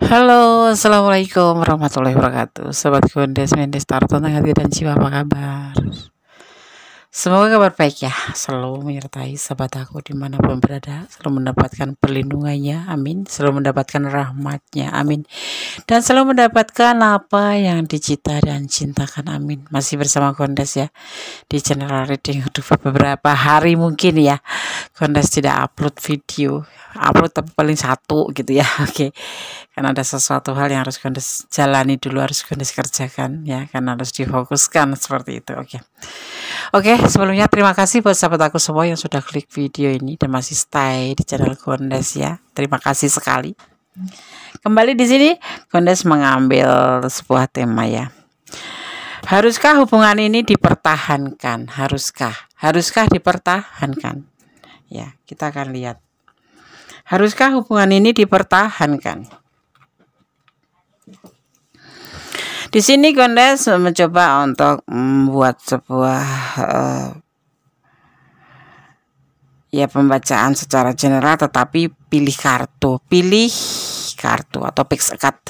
Halo, assalamualaikum warahmatullahi wabarakatuh. Sobat Gondes Mendes Tarot tentang hati dan jiwa, apa kabar? Semoga kabar baik ya, selalu menyertai sahabat aku dimanapun berada, selalu mendapatkan perlindungannya, amin. Selalu mendapatkan rahmatnya, amin. Dan selalu mendapatkan apa yang dicita dan cintakan, amin. Masih bersama Gondes ya, di channel reading untuk beberapa hari mungkin ya. Gondes tidak upload video, upload tapi paling satu gitu ya, oke. Karena ada sesuatu hal yang harus Gondes jalani dulu, harus Gondes kerjakan ya, karena harus difokuskan seperti itu. Oke, sebelumnya terima kasih buat sahabat aku semua yang sudah klik video ini dan masih stay di channel Gondes ya. Terima kasih sekali. Kembali di sini Gondes mengambil sebuah tema ya. Haruskah hubungan ini dipertahankan? Haruskah dipertahankan? Ya, kita akan lihat. Haruskah hubungan ini dipertahankan? Di sini Gondes mencoba untuk membuat sebuah ya pembacaan secara general, tetapi pilih kartu atau pick a card.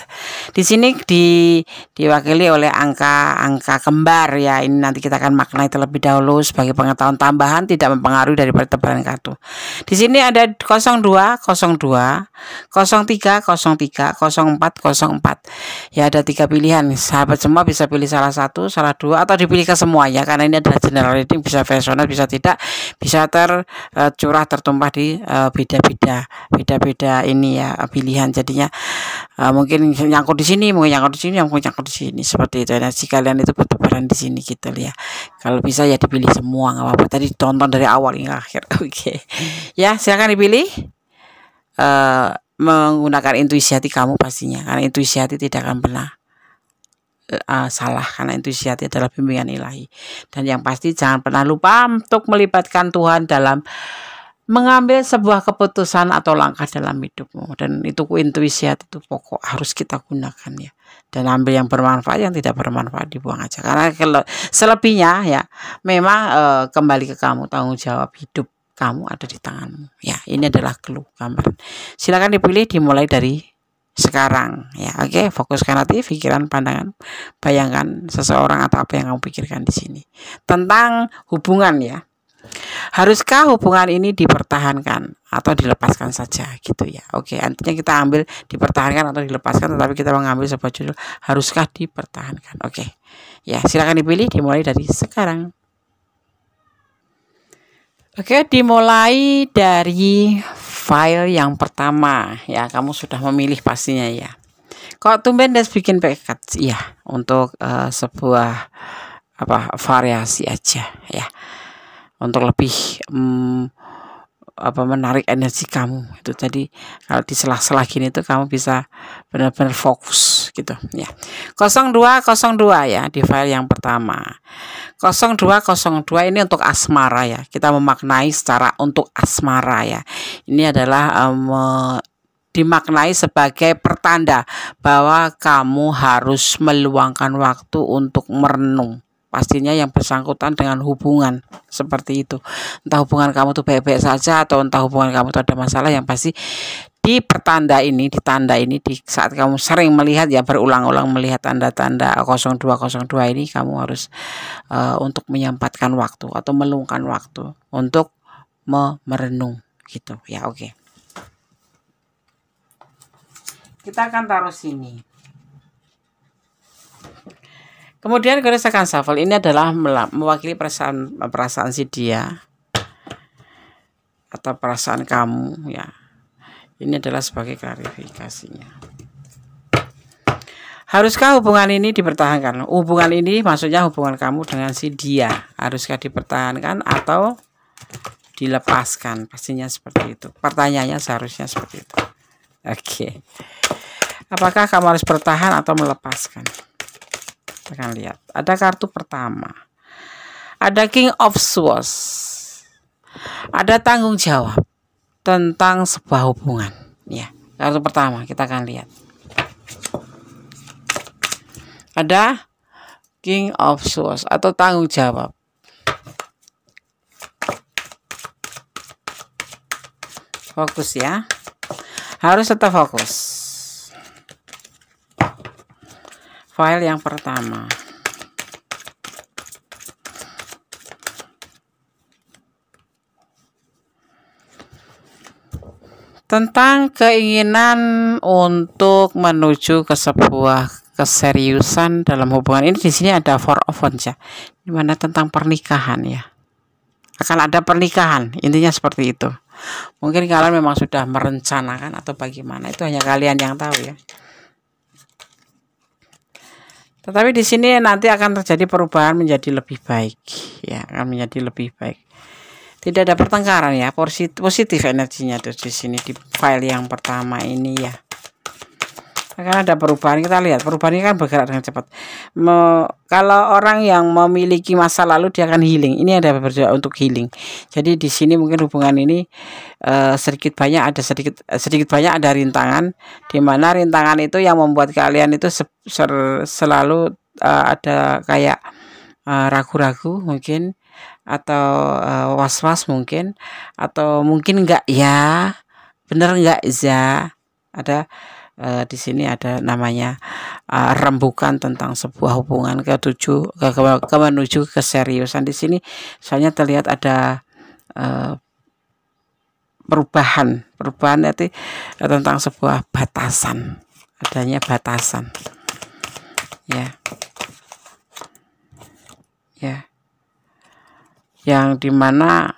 Di sini diwakili oleh angka kembar ya. Ini nanti kita akan maknai terlebih dahulu sebagai pengetahuan tambahan, tidak mempengaruhi dari pertebaran kartu. Di sini ada 02, 03, 03, 04, 04. Ya, ada 3 pilihan. Sahabat semua bisa pilih salah satu, salah dua, atau dipilih ke semuanya, karena ini adalah general reading, bisa versional, bisa tidak, bisa tercurah tertumpah di beda-beda ini ya pilihan. Jadinya mungkin nyangkut di sini, mungkin nyangkut di sini, mungkin nyangkut di sini, seperti itu. Nah, jika kalian itu bertebaran di sini gitu ya. Kalau bisa ya dipilih semua, nggak apa-apa. Tadi tonton dari awal hingga akhir. Oke. Ya, silakan dipilih. Menggunakan intuisi hati kamu pastinya, karena intuisi hati tidak akan pernah salah, karena intuisi hati adalah bimbingan ilahi. Dan yang pasti jangan pernah lupa untuk melibatkan Tuhan dalam mengambil sebuah keputusan atau langkah dalam hidupmu. Dan itu intuisi hati itu pokok, harus kita gunakan ya. Dan ambil yang bermanfaat, yang tidak bermanfaat dibuang aja. Karena kalau selebihnya ya memang kembali ke kamu, tanggung jawab hidup kamu ada di tanganmu ya. Ini adalah clue gambaran. Silakan dipilih, dimulai dari sekarang ya. Oke, fokuskan hati, pikiran, pandangan, bayangkan seseorang atau apa yang kamu pikirkan di sini tentang hubungan ya. Haruskah hubungan ini dipertahankan atau dilepaskan saja gitu ya. Oke, artinya kita ambil dipertahankan atau dilepaskan, tetapi kita mengambil sebuah judul haruskah dipertahankan. Oke. Ya, silakan dipilih, dimulai dari sekarang. Oke, dimulai dari file yang pertama ya. Kamu sudah memilih pastinya ya. Kok tumben Des bikin paket? Iya, untuk sebuah variasi aja ya. Untuk lebih menarik energi kamu itu tadi. Kalau di sela-sela gini tuh kamu bisa benar-benar fokus gitu ya. 0202 ya di file yang pertama. 0202 ini untuk asmara ya. Kita memaknai secara untuk asmara ya. Ini adalah dimaknai sebagai pertanda bahwa kamu harus meluangkan waktu untuk merenung. Pastinya yang bersangkutan dengan hubungan seperti itu. Entah hubungan kamu tuh baik-baik saja atau entah hubungan kamu tuh ada masalah, yang pasti di ditanda ini di saat kamu sering melihat ya, berulang-ulang melihat tanda-tanda 0202 ini, kamu harus untuk menyempatkan waktu atau meluangkan waktu untuk merenung gitu ya. Oke. Kita akan taruh sini. Kemudian Gondes akan shuffle. Ini adalah mewakili perasaan si dia atau perasaan kamu ya. Ini adalah sebagai klarifikasinya. Haruskah hubungan ini dipertahankan? Hubungan ini maksudnya hubungan kamu dengan si dia. Haruskah dipertahankan atau dilepaskan? Pastinya seperti itu. Pertanyaannya seharusnya seperti itu. Oke. Apakah kamu harus bertahan atau melepaskan? Kita akan lihat. Ada kartu pertama. Ada King of Swords. Ada tanggung jawab tentang sebuah hubungan. Ya, kartu pertama kita akan lihat. Ada King of Swords atau tanggung jawab. Fokus ya. Harus tetap fokus. File yang pertama. Tentang keinginan untuk menuju ke sebuah keseriusan dalam hubungan ini, di sini ada Four of Wands ya, dimana tentang pernikahan ya. Akan ada pernikahan, intinya seperti itu. Mungkin kalian memang sudah merencanakan atau bagaimana, itu hanya kalian yang tahu ya. Tetapi di sini nanti akan terjadi perubahan menjadi lebih baik ya, akan menjadi lebih baik. Tidak ada pertengkaran ya, positif energinya tuh di sini di file yang pertama ini ya. Akan ada perubahan, kita lihat perubahan ini kan bergerak dengan cepat. Kalau orang yang memiliki masa lalu dia akan healing. Ini ada bergerak untuk healing. Jadi di sini mungkin hubungan ini sedikit banyak ada rintangan, di mana rintangan itu yang membuat kalian itu selalu ada kayak ragu-ragu mungkin, atau was-was mungkin, atau mungkin enggak ya, bener enggak ya. Ada di sini ada namanya rembukan tentang sebuah hubungan ke menuju keseriusan. Di sini soalnya terlihat ada perubahan nanti tentang sebuah batasan, adanya batasan ya, yang dimana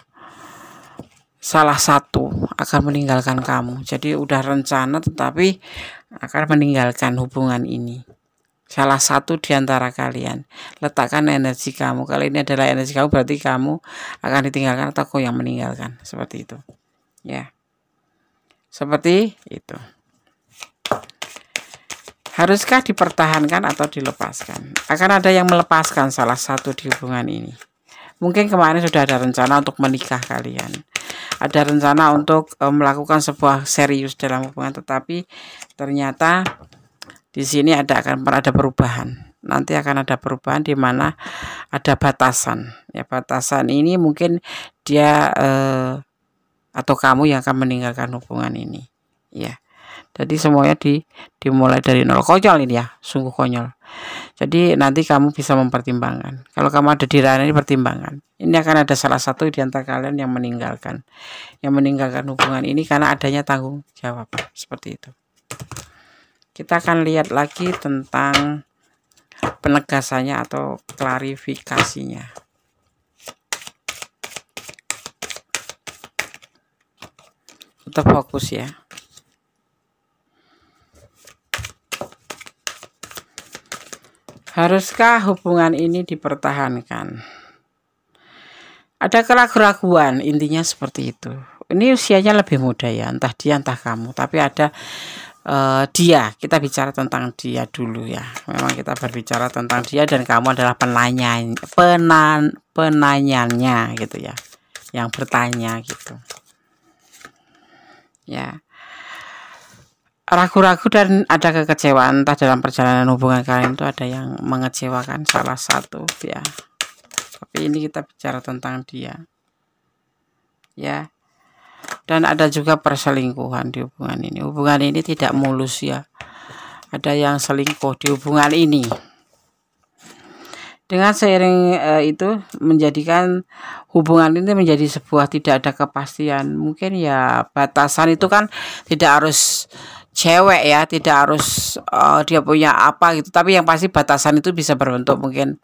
salah satu akan meninggalkan kamu. Jadi udah rencana tetapi akan meninggalkan hubungan ini. Salah satu di antara kalian. Letakkan energi kamu. Kalau ini adalah energi kamu, berarti kamu akan ditinggalkan atau kau yang meninggalkan. Seperti itu. Ya. Seperti itu. Haruskah dipertahankan atau dilepaskan? Akan ada yang melepaskan salah satu di hubungan ini. Mungkin kemarin sudah ada rencana untuk menikah kalian. Ada rencana untuk melakukan sebuah serius dalam hubungan, tetapi ternyata di sini akan ada perubahan. Nanti akan ada perubahan di mana ada batasan. Ya, batasan ini mungkin dia atau kamu yang akan meninggalkan hubungan ini. Ya. Jadi semuanya dimulai dari nol. Konyol ini ya, sungguh konyol. Jadi nanti kamu bisa mempertimbangkan. Kalau kamu ada di ranah ini, pertimbangkan. Ini akan ada salah satu di antara kalian yang meninggalkan hubungan ini karena adanya tanggung jawab. Seperti itu. Kita akan lihat lagi tentang penegasannya atau klarifikasinya. Tetap fokus ya. Haruskah hubungan ini dipertahankan? Ada keraguan, intinya seperti itu. Ini usianya lebih muda ya, entah dia entah kamu. Tapi ada dia, kita bicara tentang dia dulu ya. Memang kita berbicara tentang dia dan kamu adalah penanyanya gitu ya, yang bertanya gitu. Ya. Ragu-ragu dan ada kekecewaan, entah dalam perjalanan hubungan kalian itu ada yang mengecewakan salah satu ya. Tapi ini kita bicara tentang dia ya. Dan ada juga perselingkuhan di hubungan ini. Hubungan ini tidak mulus ya. Ada yang selingkuh di hubungan ini. Dengan seiring itu menjadikan hubungan ini menjadi sebuah tidak ada kepastian. Mungkin ya batasan itu kan tidak harus cewek ya, tidak harus dia punya apa gitu, tapi yang pasti batasan itu bisa berbentuk mungkin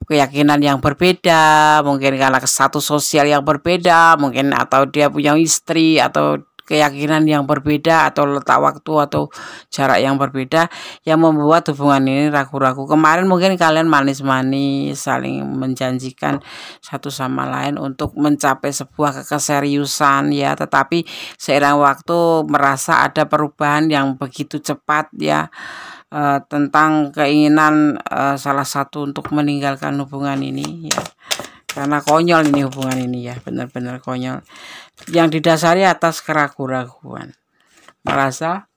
keyakinan yang berbeda, mungkin karena status sosial yang berbeda, mungkin atau dia punya istri atau keyakinan yang berbeda atau letak waktu atau jarak yang berbeda yang membuat hubungan ini ragu-ragu. Kemarin mungkin kalian manis-manis saling menjanjikan satu sama lain untuk mencapai sebuah keseriusan ya, tetapi seiring waktu merasa ada perubahan yang begitu cepat ya, tentang keinginan salah satu untuk meninggalkan hubungan ini ya. Karena konyol ini hubungan ini ya, benar-benar konyol. Yang didasari atas keraguan-raguan. Merasa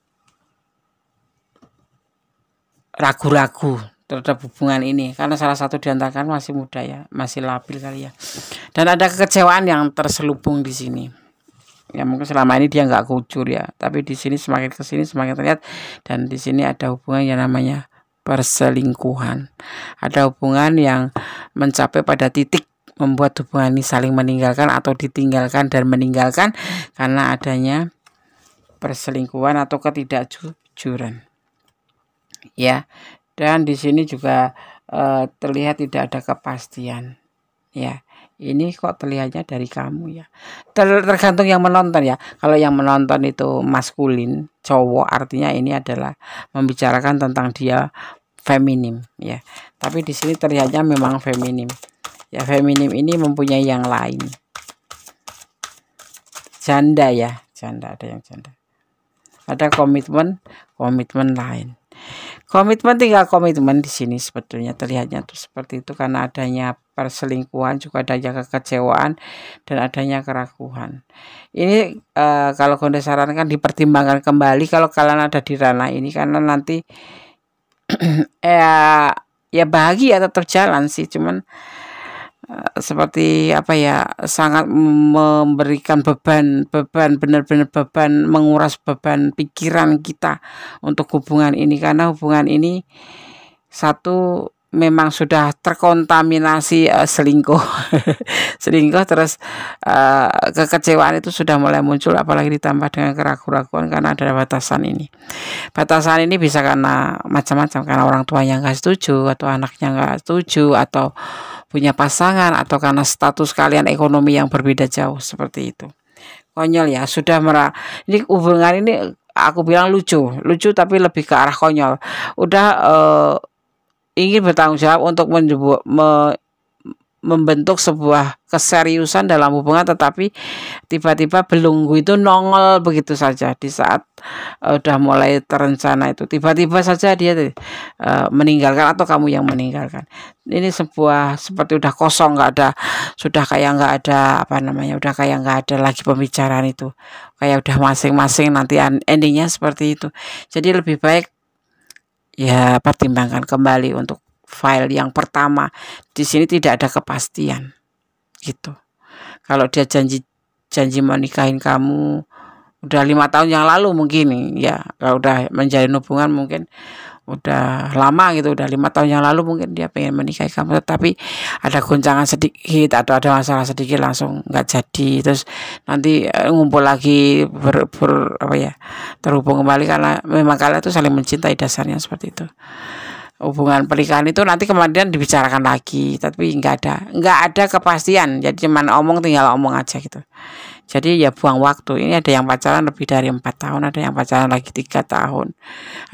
ragu-ragu terhadap hubungan ini. Karena salah satu di antara kalian masih muda ya, masih labil kali ya. Dan ada kekecewaan yang terselubung di sini. Ya mungkin selama ini dia nggak kucur ya. Tapi di sini semakin kesini semakin terlihat. Dan di sini ada hubungan yang namanya perselingkuhan. Ada hubungan yang mencapai pada titik membuat hubungan ini saling meninggalkan atau ditinggalkan dan meninggalkan karena adanya perselingkuhan atau ketidakjujuran. Ya, dan di sini juga terlihat tidak ada kepastian. Ya, ini kok terlihatnya dari kamu ya. Tergantung yang menonton ya. Kalau yang menonton itu maskulin, cowok, artinya ini adalah membicarakan tentang dia feminim ya. Tapi di sini terlihatnya memang feminim. Ya, feminim ini mempunyai yang lain. Janda ya, janda, ada yang janda. Ada komitmen lain. Komitmen, tinggal komitmen di sini sebetulnya terlihatnya tuh seperti itu karena adanya perselingkuhan, juga adanya kekecewaan dan adanya keraguan. Ini kalau Gonda sarankan dipertimbangkan kembali kalau kalian ada di ranah ini, karena nanti ya bahagia tetap jalan sih, cuman seperti apa ya, sangat memberikan beban benar-benar beban, menguras beban pikiran kita untuk hubungan ini, karena hubungan ini satu memang sudah terkontaminasi selingkuh selingkuh, terus kekecewaan itu sudah mulai muncul, apalagi ditambah dengan keraguan karena ada batasan ini. Batasan ini bisa karena macam-macam, karena orang tuanya nggak setuju, atau anaknya nggak setuju, atau punya pasangan, atau karena status kalian ekonomi yang berbeda jauh, seperti itu. Konyol ya, sudah ini hubungan ini aku bilang lucu tapi lebih ke arah konyol. Udah ingin bertanggung jawab untuk membentuk sebuah keseriusan dalam hubungan, tetapi tiba-tiba belenggu itu nongol begitu saja di saat udah mulai terencana itu, tiba-tiba saja dia meninggalkan atau kamu yang meninggalkan. Ini seperti udah kosong, nggak ada, sudah kayak nggak ada udah kayak nggak ada lagi pembicaraan itu, kayak udah masing-masing nanti endingnya seperti itu. Jadi lebih baik ya pertimbangkan kembali untuk file yang pertama. Di sini tidak ada kepastian gitu. Kalau dia janji mau nikahin kamu udah 5 tahun yang lalu mungkin ya, kalau udah menjalin hubungan mungkin udah lama gitu, udah 5 tahun yang lalu mungkin dia pengen menikahi kamu, tetapi ada goncangan sedikit atau ada masalah sedikit langsung nggak jadi, terus nanti ngumpul lagi terhubung kembali karena memang kalian itu saling mencintai, dasarnya seperti itu. Hubungan pernikahan itu nanti kemudian dibicarakan lagi, tapi nggak ada kepastian, jadi cuman tinggal omong aja gitu. Jadi ya buang waktu. Ini ada yang pacaran lebih dari 4 tahun, ada yang pacaran lagi 3 tahun,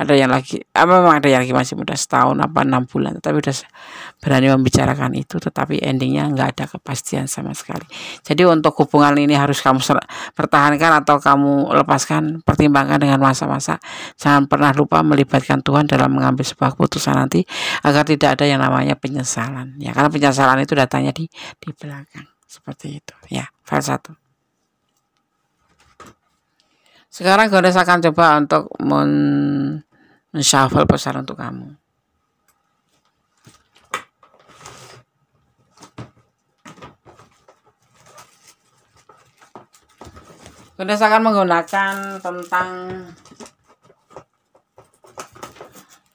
ada yang lagi memang ada yang lagi masih muda setahun 6 bulan, tapi udah berani membicarakan itu, tetapi endingnya nggak ada kepastian sama sekali. Jadi untuk hubungan ini harus kamu pertahankan atau kamu lepaskan, pertimbangkan dengan masa-masa. Jangan pernah lupa melibatkan Tuhan dalam mengambil sebuah keputusan nanti, agar tidak ada yang namanya penyesalan ya, karena penyesalan itu datanya di belakang, seperti itu ya. File 1. Sekarang Gondes akan coba untuk men-shuffle pesan untuk kamu. Gondes akan menggunakan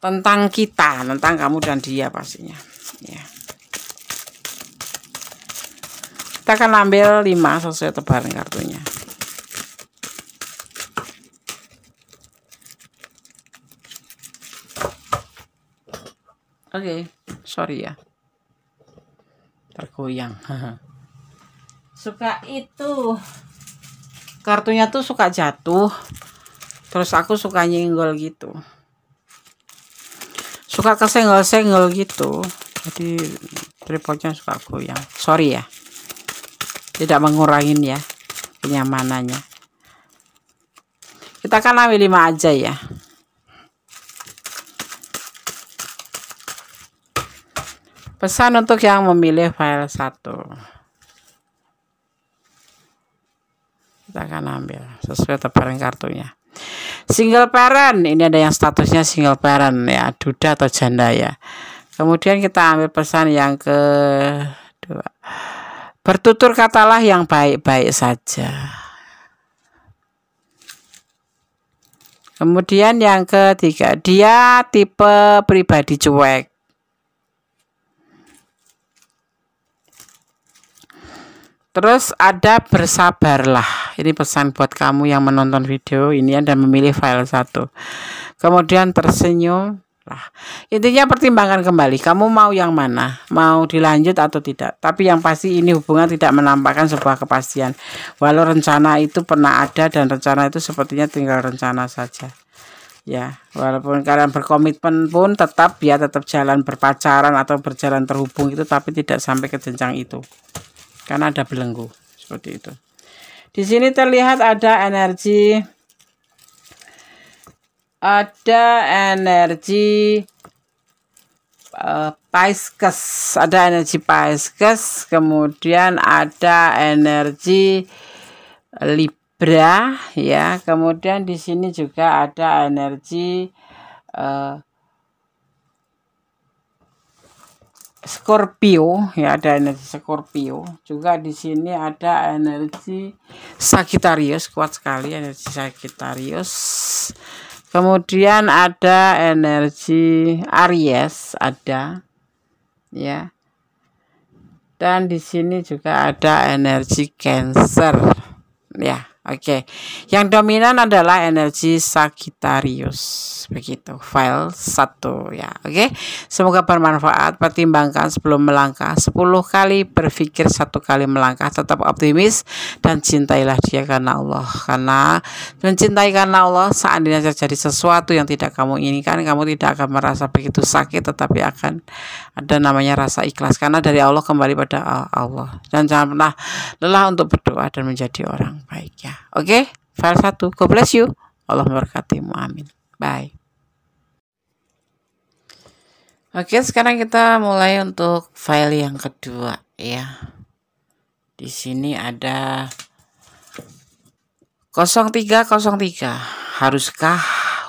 tentang kita, tentang kamu dan dia pastinya ya. Kita akan ambil 5 sesuai tebaran kartunya. Oke, sorry ya, tergoyang. Suka itu kartunya tuh suka jatuh, terus aku suka nyenggol gitu, suka kesenggol-senggol gitu, jadi tripodnya suka goyang. Sorry ya, tidak mengurangin ya kenyamanannya. Kita akan ambil 5 aja ya. Pesan untuk yang memilih file 1. Kita akan ambil sesuai tebaran kartunya. Single parent, ini ada yang statusnya single parent ya, duda atau janda ya. Kemudian kita ambil pesan yang kedua. Bertutur katalah yang baik-baik saja. Kemudian yang ketiga, dia tipe pribadi cuek. Terus ada bersabarlah. Ini pesan buat kamu yang menonton video ini dan memilih file 1. Kemudian tersenyum. Lah, intinya pertimbangkan kembali. Kamu mau yang mana? Mau dilanjut atau tidak? Tapi yang pasti ini hubungan tidak menampakkan sebuah kepastian. Walau rencana itu pernah ada dan rencana itu sepertinya tinggal rencana saja. Ya, walaupun kalian berkomitmen pun tetap jalan berpacaran atau berjalan terhubung itu, tapi tidak sampai ke jenjang itu. Karena ada belenggu seperti itu. Di sini terlihat ada energi Pisces, ada energi Pisces, kemudian ada energi Libra ya. Kemudian di sini juga ada energi Scorpio ya, ada energi Scorpio. Juga di sini ada energi Sagittarius, kuat sekali energi Sagittarius. Kemudian ada energi Aries, ada ya. Dan di sini juga ada energi Cancer. Ya, oke. Yang dominan adalah energi Sagittarius. Begitu, file 1 ya. Oke. Semoga bermanfaat. Pertimbangkan sebelum melangkah. 10 kali berpikir, 1 kali melangkah. Tetap optimis dan cintailah dia karena Allah. Karena mencintai karena Allah, seandainya terjadi sesuatu yang tidak kamu inginkan, kamu tidak akan merasa begitu sakit, tetapi akan ada namanya rasa ikhlas. Karena dari Allah kembali pada Allah. Dan jangan pernah lelah untuk berdoa dan menjadi orang baik ya. Oke, file 1. God bless you. Allah memberkatimu. Amin. Bye. Oke, sekarang kita mulai untuk file yang kedua ya. Di sini ada 0303. Haruskah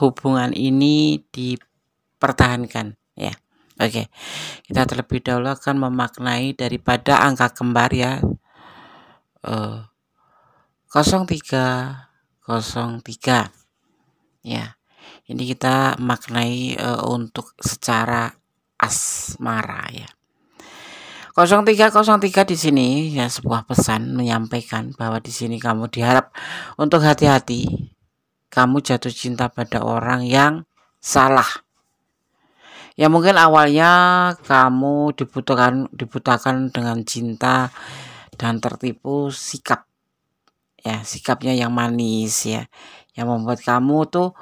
hubungan ini dipertahankan ya? Oke. Kita terlebih dahulu akan memaknai daripada angka kembar ya. 0303 ya. Ini kita maknai untuk secara asmara ya. 0303 di sini ya, sebuah pesan menyampaikan bahwa di sini kamu diharap untuk hati-hati. Kamu jatuh cinta pada orang yang salah. Ya mungkin awalnya kamu dibutakan dengan cinta dan tertipu sikap. Ya, sikapnya yang manis ya, yang membuat kamu tuh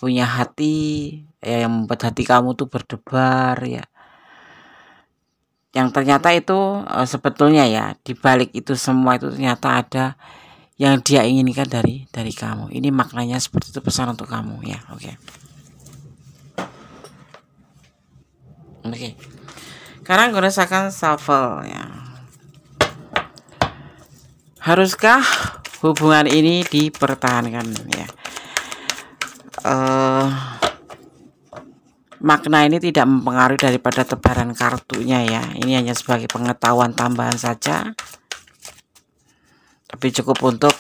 punya hati ya, yang membuat hati kamu tuh berdebar ya. Yang ternyata itu sebetulnya ya, di balik itu semua itu ternyata ada yang dia inginkan dari kamu. Ini maknanya seperti itu, pesan untuk kamu ya. Oke. Sekarang gue rasakan shuffle ya. Haruskah hubungan ini dipertahankan ya? Makna ini tidak mempengaruhi daripada tebaran kartunya ya. Ini hanya sebagai pengetahuan tambahan saja, tapi cukup untuk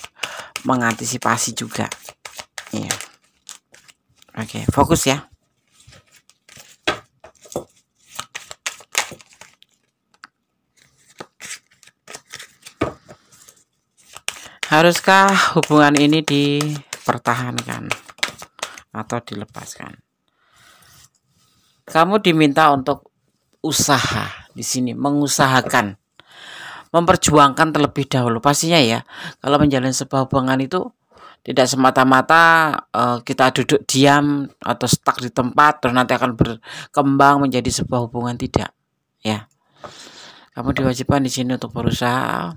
mengantisipasi juga ya. Oke, fokus ya. Haruskah hubungan ini dipertahankan atau dilepaskan? Kamu diminta untuk usaha di sini, mengusahakan, memperjuangkan terlebih dahulu. Pastinya ya, kalau menjalin sebuah hubungan itu tidak semata-mata kita duduk diam atau stuck di tempat terus nanti akan berkembang menjadi sebuah hubungan, tidak ya. Kamu diwajibkan di sini untuk berusaha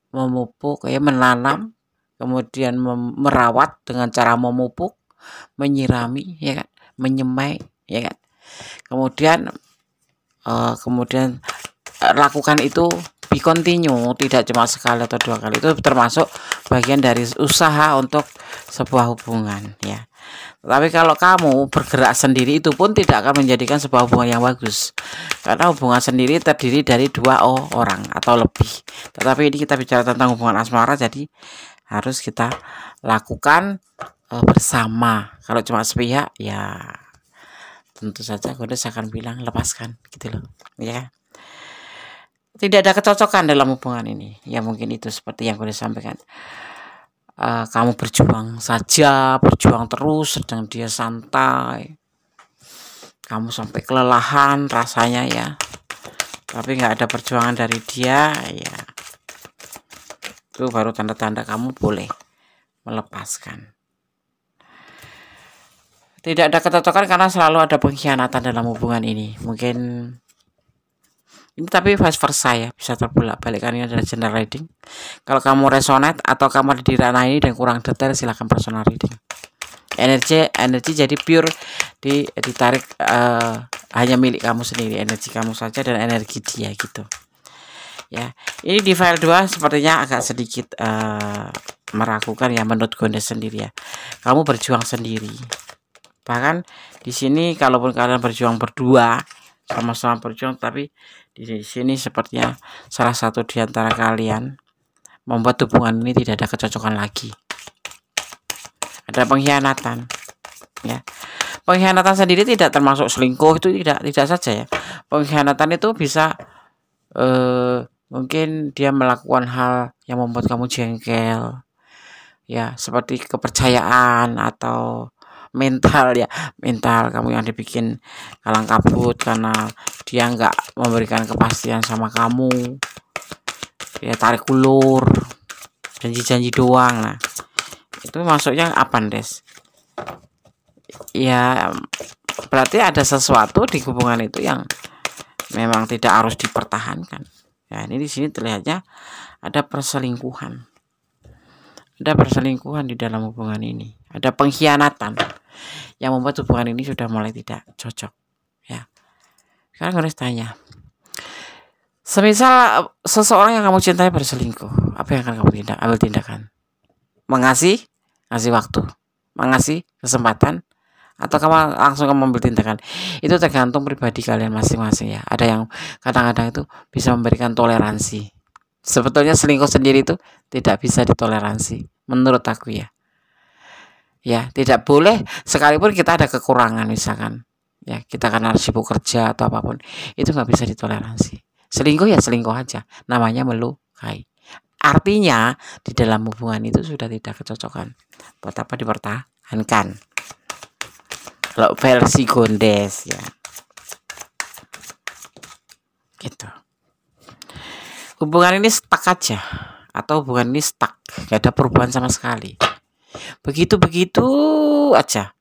memupuk ya, menanam, kemudian merawat dengan cara memupuk, menyirami ya kan, menyemai ya kan. Kemudian lakukan itu be continue, tidak cuma sekali atau 2 kali. Itu termasuk bagian dari usaha untuk sebuah hubungan ya. Tapi kalau kamu bergerak sendiri, itu pun tidak akan menjadikan sebuah hubungan yang bagus, karena hubungan sendiri terdiri dari 2 orang atau lebih. Tetapi ini kita bicara tentang hubungan asmara, jadi harus kita lakukan bersama. Kalau cuma sepihak ya tentu saja Gondes akan bilang lepaskan gitu loh, ya. Tidak ada kecocokan dalam hubungan ini. Ya mungkin itu seperti yang Gondes sampaikan. Kamu berjuang saja, berjuang terus, sedang dia santai. Kamu sampai kelelahan rasanya ya. Tapi nggak ada perjuangan dari dia, ya. Itu baru tanda-tanda kamu boleh melepaskan. Tidak ada kecocokan karena selalu ada pengkhianatan dalam hubungan ini. Mungkin ini tapi vice versa ya, bisa terbolak-balik, karena ini adalah general reading. Kalau kamu resonate atau kamu ada di ranah ini dan kurang detail, silahkan personal reading. Energi jadi pure ditarik, hanya milik kamu sendiri, energi kamu saja dan energi dia gitu. Ya, ini di file 2 sepertinya agak sedikit meragukan ya menurut Gondes sendiri ya. Kamu berjuang sendiri. Bahkan di sini kalaupun kalian berjuang berdua, sama-sama berjuang, tapi di sini sepertinya salah satu di antara kalian membuat hubungan ini tidak ada kecocokan lagi. Ada pengkhianatan, ya. Pengkhianatan sendiri tidak termasuk selingkuh, itu tidak saja ya. Pengkhianatan itu bisa mungkin dia melakukan hal yang membuat kamu jengkel, ya, seperti kepercayaan atau mental ya, mental kamu yang dibikin kalang kabut karena dia nggak memberikan kepastian sama kamu, ya, tarik ulur, janji-janji doang. Nah, itu masuknya apa, Des? Ya, berarti ada sesuatu di hubungan itu yang memang tidak harus dipertahankan. Ya, ini di sini terlihatnya ada perselingkuhan. Ada perselingkuhan di dalam hubungan ini. Ada pengkhianatan yang membuat hubungan ini sudah mulai tidak cocok. Ya. Sekarang harus tanya. Semisal seseorang yang kamu cintai berselingkuh, apa yang akan kamu ambil tindakan? Ngasih waktu, mengasih kesempatan, atau kamu langsung mengambil tindakan? Itu tergantung pribadi kalian masing-masing ya. Ada yang kadang-kadang itu bisa memberikan toleransi. Sebetulnya selingkuh sendiri itu tidak bisa ditoleransi menurut aku ya. Ya, tidak boleh, sekalipun kita ada kekurangan misalkan, ya, kita karena sibuk kerja atau apapun, itu nggak bisa ditoleransi. Selingkuh ya selingkuh aja, namanya melukai. Artinya di dalam hubungan itu sudah tidak kecocokan. Buat apa dipertahankan? Kalau versi Gondes ya, gitu. Hubungan ini stuck aja, atau hubungan ini stuck, gak ada perubahan sama sekali. Begitu aja.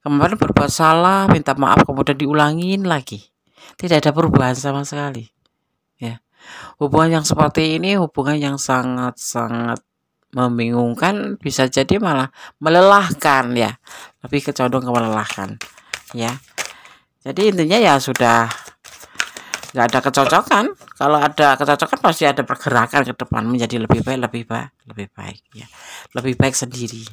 Kemarin berbuat salah, minta maaf, kemudian diulangin lagi. Tidak ada perubahan sama sekali. Ya. Hubungan yang seperti ini hubungan yang sangat-sangat membingungkan, bisa jadi malah melelahkan ya. Lebih condong ke melelahkan, ya. Jadi intinya ya sudah nggak ada kecocokan. Kalau ada kecocokan pasti ada pergerakan ke depan menjadi lebih baik ya, lebih baik sendiri.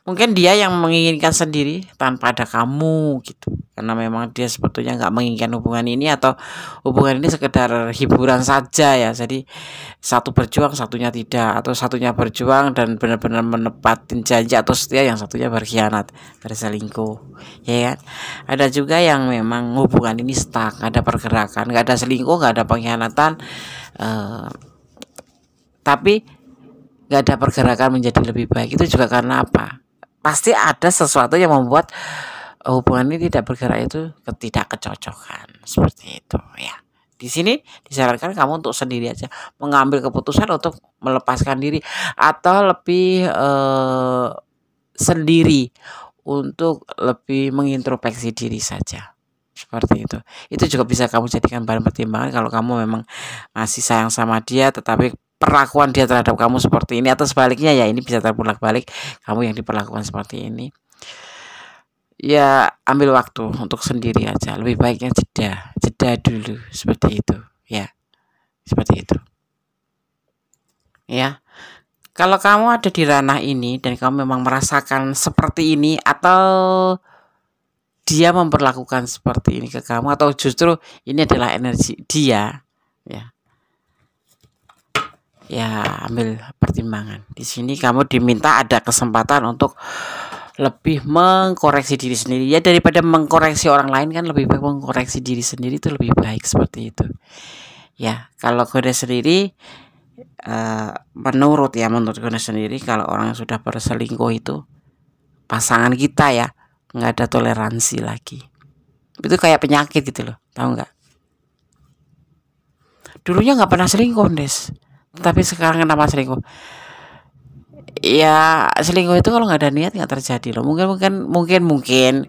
Mungkin dia yang menginginkan sendiri tanpa ada kamu gitu, karena memang dia sebetulnya nggak menginginkan hubungan ini, atau hubungan ini sekedar hiburan saja ya. Jadi satu berjuang, satunya tidak, atau satunya berjuang dan benar-benar menepatin janji atau setia, yang satunya berkhianat, berselingkuh, ya kan? Ada juga yang memang hubungan ini stuck, ada pergerakan, nggak ada selingkuh, nggak ada pengkhianatan, tapi nggak ada pergerakan menjadi lebih baik. Itu juga karena apa? Pasti ada sesuatu yang membuat hubungan ini tidak bergerak, itu ketidakkecocokan seperti itu ya. Di sini disarankan kamu untuk sendiri aja mengambil keputusan untuk melepaskan diri, atau lebih sendiri untuk lebih mengintrospeksi diri saja. Seperti itu. Itu juga bisa kamu jadikan bahan pertimbangan kalau kamu memang masih sayang sama dia, tetapi perlakuan dia terhadap kamu seperti ini, atau sebaliknya ya, ini bisa terbolak-balik, kamu yang diperlakukan seperti ini. Ya, ambil waktu untuk sendiri aja. Lebih baiknya jeda dulu, seperti itu ya. Seperti itu. Ya. Kalau kamu ada di ranah ini dan kamu memang merasakan seperti ini, atau dia memperlakukan seperti ini ke kamu, atau justru ini adalah energi dia, ya, ya ambil pertimbangan. Di sini kamu diminta ada kesempatan untuk lebih mengkoreksi diri sendiri ya, daripada mengkoreksi orang lain kan lebih baik mengkoreksi diri sendiri, itu lebih baik seperti itu ya. Kalau kode sendiri menurut kode sendiri, kalau orang yang sudah berselingkuh itu pasangan kita ya, nggak ada toleransi lagi. Itu kayak penyakit gitu loh, tahu nggak? Dulunya nggak pernah selingkuh, Des, tapi sekarang kenapa selingkuh? Ya selingkuh itu kalau nggak ada niat nggak terjadi loh. Mungkin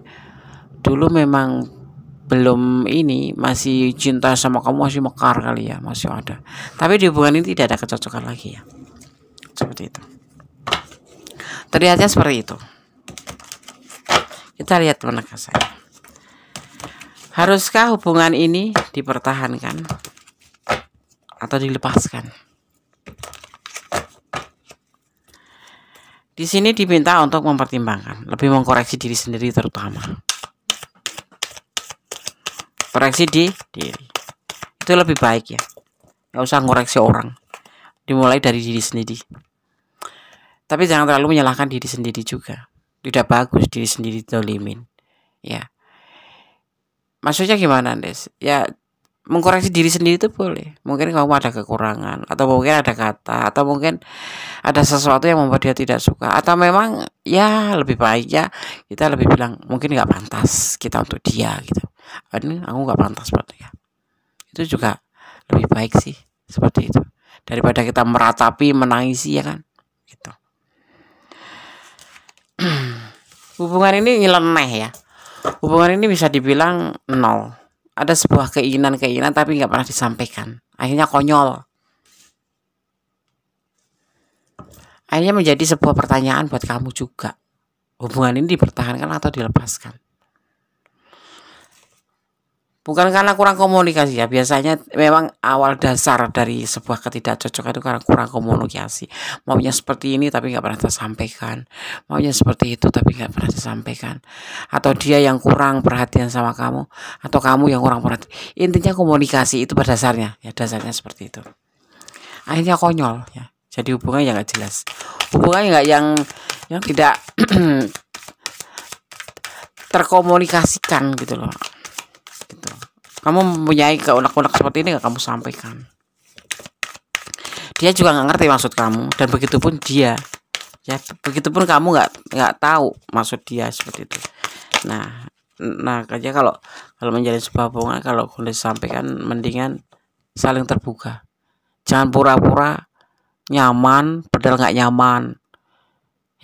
dulu memang belum ini, masih cinta sama kamu, masih mekar kali ya, masih ada. Tapi di hubungan ini tidak ada kecocokan lagi ya, seperti itu. Terlihatnya seperti itu. Kita lihat penegasan. Haruskah hubungan ini dipertahankan atau dilepaskan? Di sini diminta untuk mempertimbangkan, lebih mengkoreksi diri sendiri terutama. Koreksi di diri. Itu lebih baik ya. Nggak usah ngoreksi orang. Dimulai dari diri sendiri. Tapi jangan terlalu menyalahkan diri sendiri juga. Tidak bagus diri sendiri dolimin. Ya. Maksudnya gimana, Des? Ya, mengkoreksi diri sendiri itu boleh. Mungkin kamu ada kekurangan, atau mungkin ada kata, atau mungkin ada sesuatu yang membuat dia tidak suka, atau memang ya lebih baik ya kita lebih bilang mungkin nggak pantas kita untuk dia gitu. Ini aku nggak pantas buat dia. Itu juga lebih baik sih seperti itu, daripada kita meratapi, menangisi ya kan. Gitu. Hubungan ini nyeleneh ya. Hubungan ini bisa dibilang nol. Ada sebuah keinginan tapi nggak pernah disampaikan. Akhirnya konyol. Akhirnya menjadi sebuah pertanyaan buat kamu juga. Hubungan ini dipertahankan atau dilepaskan? Bukan karena kurang komunikasi ya. Biasanya memang awal dasar dari sebuah ketidakcocokan itu karena kurang komunikasi. Maunya seperti ini tapi nggak pernah tersampaikan. Maunya seperti itu tapi nggak pernah disampaikan. Atau dia yang kurang perhatian sama kamu, atau kamu yang kurang perhatian. Intinya komunikasi itu pada dasarnya. Ya dasarnya seperti itu. Akhirnya konyol ya. Jadi hubungannya nggak jelas. Hubungannya nggak yang tidak terkomunikasikan gitu loh. Gitu. Kamu mempunyai keunek-unek seperti ini nggak kamu sampaikan. Dia juga nggak ngerti maksud kamu, dan begitupun dia. Ya, begitupun kamu nggak tahu maksud dia seperti itu. Nah aja kalau menjalin sebuah hubungan, kalau boleh sampaikan, mendingan saling terbuka. Jangan pura-pura nyaman padahal nggak nyaman.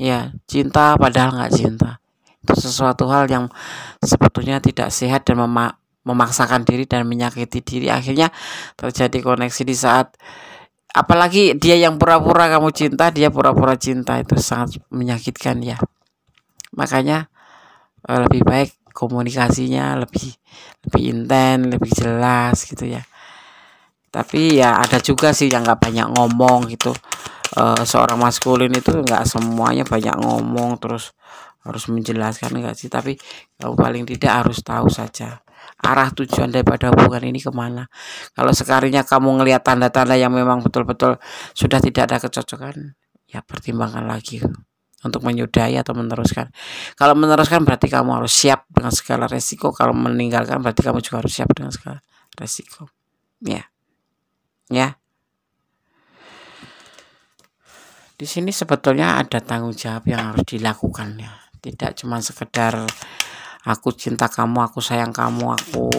Ya, cinta padahal nggak cinta. Itu sesuatu hal yang sebetulnya tidak sehat dan memaksakan diri dan menyakiti diri. Akhirnya terjadi koneksi di saat, apalagi dia yang pura-pura kamu cinta, dia pura-pura cinta, itu sangat menyakitkan ya. Makanya lebih baik komunikasinya lebih intens, lebih jelas gitu ya. Tapi ya ada juga sih yang nggak banyak ngomong gitu. Seorang maskulin itu nggak semuanya banyak ngomong terus harus menjelaskan, enggak sih, tapi kamu paling tidak harus tahu saja arah tujuan daripada hubungan ini kemana. Kalau sekalinya kamu ngelihat tanda-tanda yang memang betul-betul sudah tidak ada kecocokan, ya pertimbangkan lagi untuk menyudahi atau meneruskan. Kalau meneruskan berarti kamu harus siap dengan segala resiko. Kalau meninggalkan berarti kamu juga harus siap dengan segala resiko. Ya. Di sini sebetulnya ada tanggung jawab yang harus dilakukan ya. Tidak cuma sekedar aku cinta kamu, aku sayang kamu, aku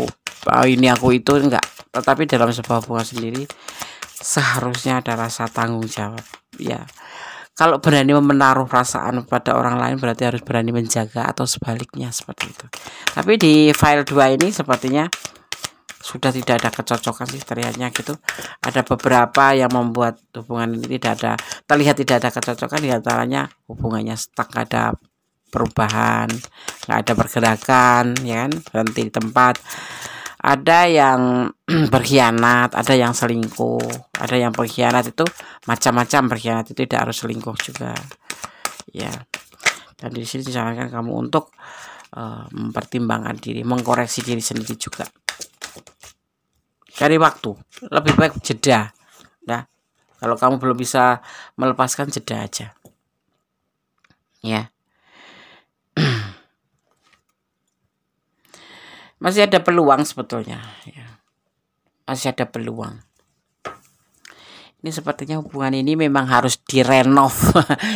ini, aku itu, enggak. Tetapi dalam sebuah hubungan sendiri seharusnya ada rasa tanggung jawab ya. Kalau berani menaruh perasaan pada orang lain berarti harus berani menjaga, atau sebaliknya seperti itu. Tapi di file 2 ini sepertinya sudah tidak ada kecocokan sih, terlihatnya gitu. Ada beberapa yang membuat hubungan ini terlihat tidak ada kecocokan. Di antaranya hubungannya stuck, nggak ada perubahan, nggak ada pergerakan, ya kan, berhenti di tempat. Ada yang berkhianat, ada yang selingkuh, ada yang berkhianat itu macam-macam. Berkhianat itu tidak harus selingkuh juga, ya. Dan di sini disarankan kamu untuk mempertimbangkan diri, mengkoreksi diri sendiri juga. Cari waktu, lebih baik jeda, nah, Kalau kamu belum bisa melepaskan, jeda aja. Ya. Masih ada peluang sebetulnya, ya. Masih ada peluang. Ini sepertinya hubungan ini memang harus direnov.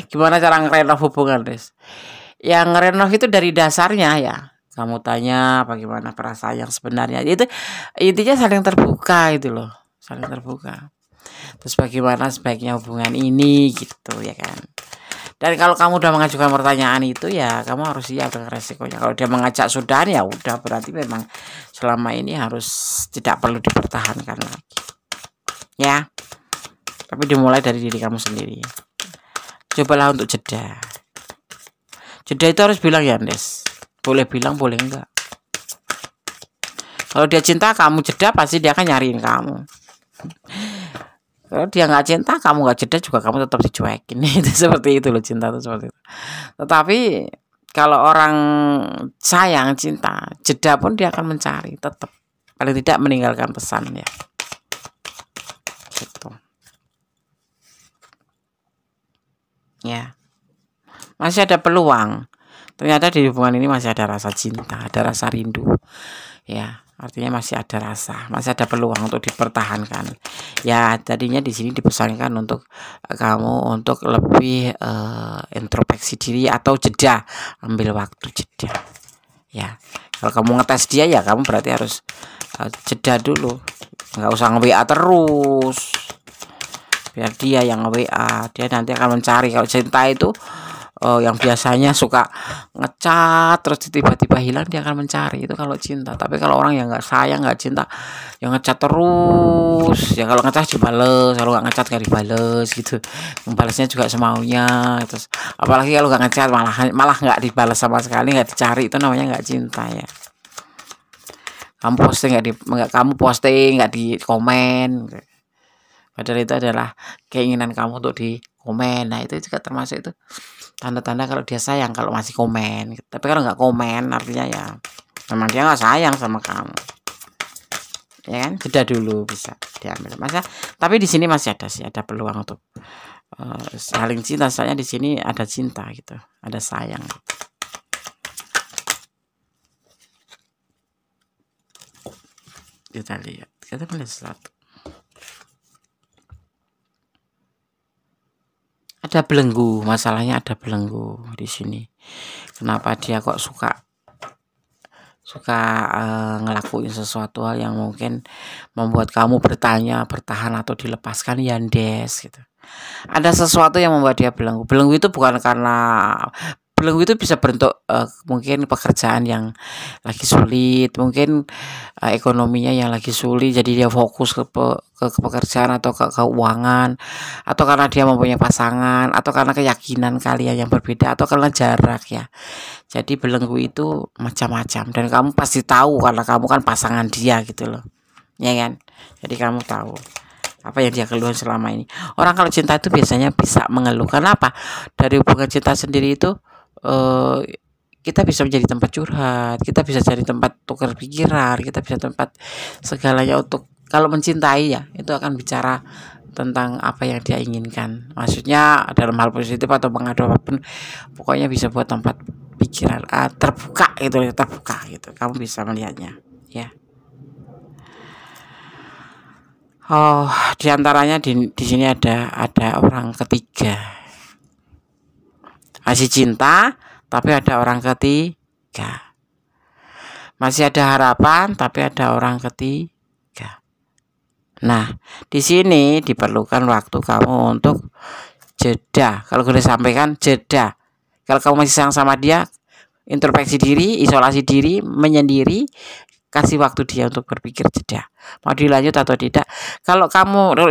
Gimana cara ngerenov hubungan, Des? Yang ngerenov itu dari dasarnya ya. Kamu tanya bagaimana perasaan yang sebenarnya. Itu intinya saling terbuka itu loh, saling terbuka. Terus bagaimana sebaiknya hubungan ini gitu ya kan. Dan kalau kamu udah mengajukan pertanyaan itu ya kamu harus siap dengan resikonya. Kalau dia mengajak sudahan ya udah, berarti memang selama ini harus tidak perlu dipertahankan lagi. Ya. Tapi dimulai dari diri kamu sendiri. Cobalah untuk jeda. Jeda itu harus bilang ya, Des. Boleh bilang, boleh enggak. Kalau dia cinta kamu jeda, pasti dia akan nyariin kamu. Kalau dia nggak cinta, kamu nggak jeda juga kamu tetap dicuekin. Itu seperti itu loh, cinta itu seperti itu. Tetapi kalau orang sayang cinta, jeda pun dia akan mencari tetap. Paling tidak meninggalkan pesan ya. Gitu. Ya. Masih ada peluang. Ternyata di hubungan ini masih ada rasa cinta, ada rasa rindu. Ya. Artinya masih ada rasa, masih ada peluang untuk dipertahankan. Ya, tadinya di sini dipesankan untuk kamu untuk lebih introspeksi diri atau jeda, ambil waktu jeda. Ya, kalau kamu ngetes dia ya kamu berarti harus jeda dulu, nggak usah nge-WA terus. Biar dia yang nge-WA, dia nanti akan mencari. Kalau cinta itu yang biasanya suka ngecat terus tiba-tiba hilang, dia akan mencari. Itu kalau cinta. Tapi kalau orang yang nggak sayang, nggak cinta, yang ngecat terus, ya kalau ngecat dibales, kalau nggak ngecat nggak dibales gitu, membalasnya juga semaunya. Terus apalagi kalau nggak ngecat malah nggak dibalas sama sekali, nggak dicari, itu namanya nggak cinta ya. Kamu posting nggak di komen, padahal itu adalah keinginan kamu untuk di komen. Nah itu juga termasuk itu tanda-tanda kalau dia sayang, kalau masih komen. Tapi kalau nggak komen artinya ya memang dia nggak sayang sama kamu, ya kan. Jeda dulu bisa diambil masa. Tapi di sini masih ada peluang untuk saling cinta. Soalnya di sini ada cinta gitu, ada sayang gitu. Kita lihat, kita melihat sesuatu. Ada belenggu, masalahnya ada belenggu di sini. Kenapa dia kok suka ngelakuin sesuatu hal yang mungkin membuat kamu bertanya, bertahan atau dilepaskan ya, Des gitu. Ada sesuatu yang membuat dia belenggu. Belenggu itu bukan karena belenggu itu bisa bentuk mungkin pekerjaan yang lagi sulit, mungkin ekonominya yang lagi sulit, jadi dia fokus ke pekerjaan atau ke keuangan, atau karena dia mempunyai pasangan, atau karena keyakinan kalian yang berbeda, atau karena jarak ya. Jadi belenggu itu macam-macam, dan kamu pasti tahu karena kamu kan pasangan dia gitu loh, ya kan. Jadi kamu tahu apa yang dia keluhan selama ini. Orang kalau cinta itu biasanya bisa mengeluh. Karena apa? Dari hubungan cinta sendiri itu kita bisa menjadi tempat curhat, kita bisa jadi tempat tukar pikiran, kita bisa tempat segalanya. Untuk kalau mencintai ya itu akan bicara tentang apa yang dia inginkan. Maksudnya dalam hal positif atau mengadu apapun, pokoknya bisa buat tempat pikiran terbuka gitu. Kamu bisa melihatnya ya. Oh, diantaranya di sini ada orang ketiga. Masih cinta, tapi ada orang ketiga. Masih ada harapan, tapi ada orang ketiga. Nah, di sini diperlukan waktu kamu untuk jeda. Kalau sudah sampaikan jeda. Kalau kamu masih sayang sama dia, introspeksi diri, isolasi diri, menyendiri, kasih waktu dia untuk berpikir, jeda. Mau dilanjut atau tidak. Kalau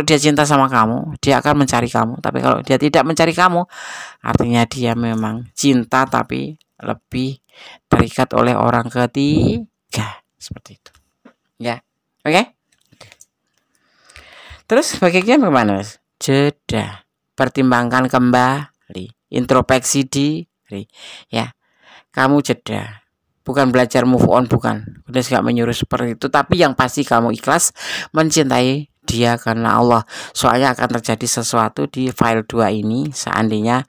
dia cinta sama kamu, dia akan mencari kamu. Tapi kalau dia tidak mencari kamu, artinya dia memang cinta tapi lebih terikat oleh orang ketiga. Seperti itu. Ya. Oke? Terus bagaimana, Mas? Jeda. Pertimbangkan kembali. Introspeksi diri. Ya. Kamu jeda. Bukan belajar move on, bukan. Udah gak menyuruh seperti itu, tapi yang pasti kamu ikhlas mencintai dia karena Allah. Soalnya akan terjadi sesuatu di file 2 ini. Seandainya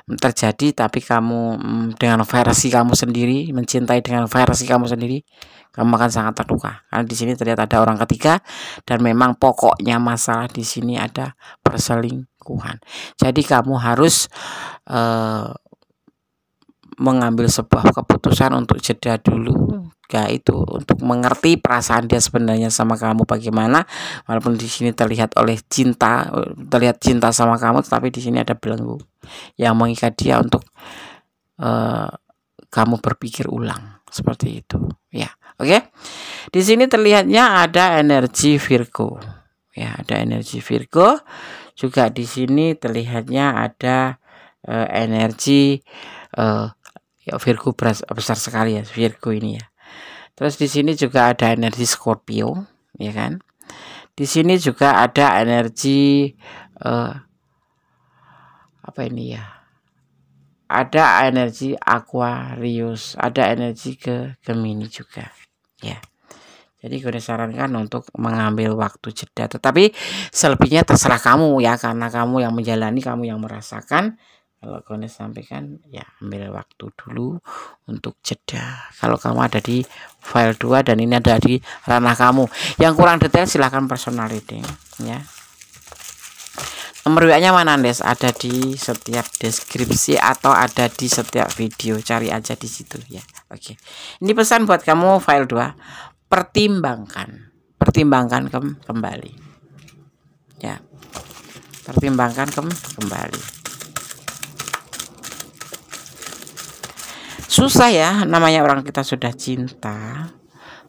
terjadi tapi kamu dengan versi kamu sendiri, mencintai dengan versi kamu sendiri, kamu akan sangat terluka. Karena di sini terlihat ada orang ketiga dan memang pokoknya masalah di sini ada perselingkuhan. Jadi kamu harus mengambil sebuah keputusan untuk jeda dulu, yaitu untuk mengerti perasaan dia sebenarnya sama kamu bagaimana. Walaupun di sini terlihat cinta sama kamu, tetapi di sini ada belenggu yang mengikat dia untuk kamu berpikir ulang seperti itu, ya. Oke. Di sini terlihatnya ada energi Virgo, ya, ada energi Virgo. Juga di sini terlihatnya ada energi ya, Virgo besar sekali ya Virgo ini ya. Terus di sini juga ada energi Scorpio, ya kan? Di sini juga ada energi apa ini ya? Ada energi Aquarius, ada energi Gemini juga, ya. Jadi gue sarankan untuk mengambil waktu jeda, tetapi selebihnya terserah kamu ya, karena kamu yang menjalani, kamu yang merasakan. Kalau gue sampaikan ya, ambil waktu dulu untuk jeda. Kalau kamu ada di file 2 dan ini ada di ranah kamu. Yang kurang detail silahkan personal reading, ya. Nomor WA-nya mana, Des? Ada di setiap deskripsi atau ada di setiap video. Cari aja di situ ya. Oke. Ini pesan buat kamu file 2. Pertimbangkan kembali. Ya. Pertimbangkan kembali. Susah ya, namanya orang kita sudah cinta,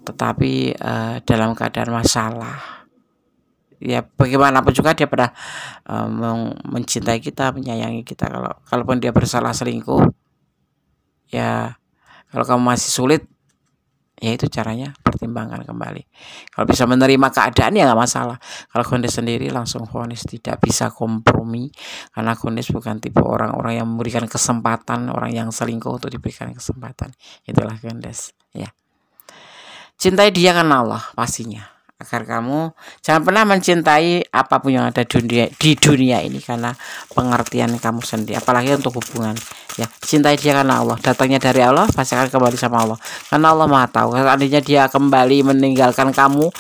tetapi dalam keadaan masalah. Ya bagaimanapun juga dia pernah mencintai kita, menyayangi kita. Kalaupun dia bersalah selingkuh, ya kalau kamu masih sulit, ya itu caranya, pertimbangkan kembali. Kalau bisa menerima keadaan ya nggak masalah. Kalau Gondes sendiri langsung vonis tidak bisa kompromi, karena Gondes bukan tipe orang-orang yang memberikan kesempatan orang yang selingkuh untuk diberikan kesempatan. Itulah Gondes, ya. Cintai dia karena Allah pastinya. Agar kamu jangan pernah mencintai apapun yang ada di dunia ini karena pengertian kamu sendiri, apalagi untuk hubungan. Ya, cintai dia karena Allah, datangnya dari Allah, pasti akan kembali sama Allah. Karena Allah Maha tahu. Seandainya dia kembali meninggalkan kamu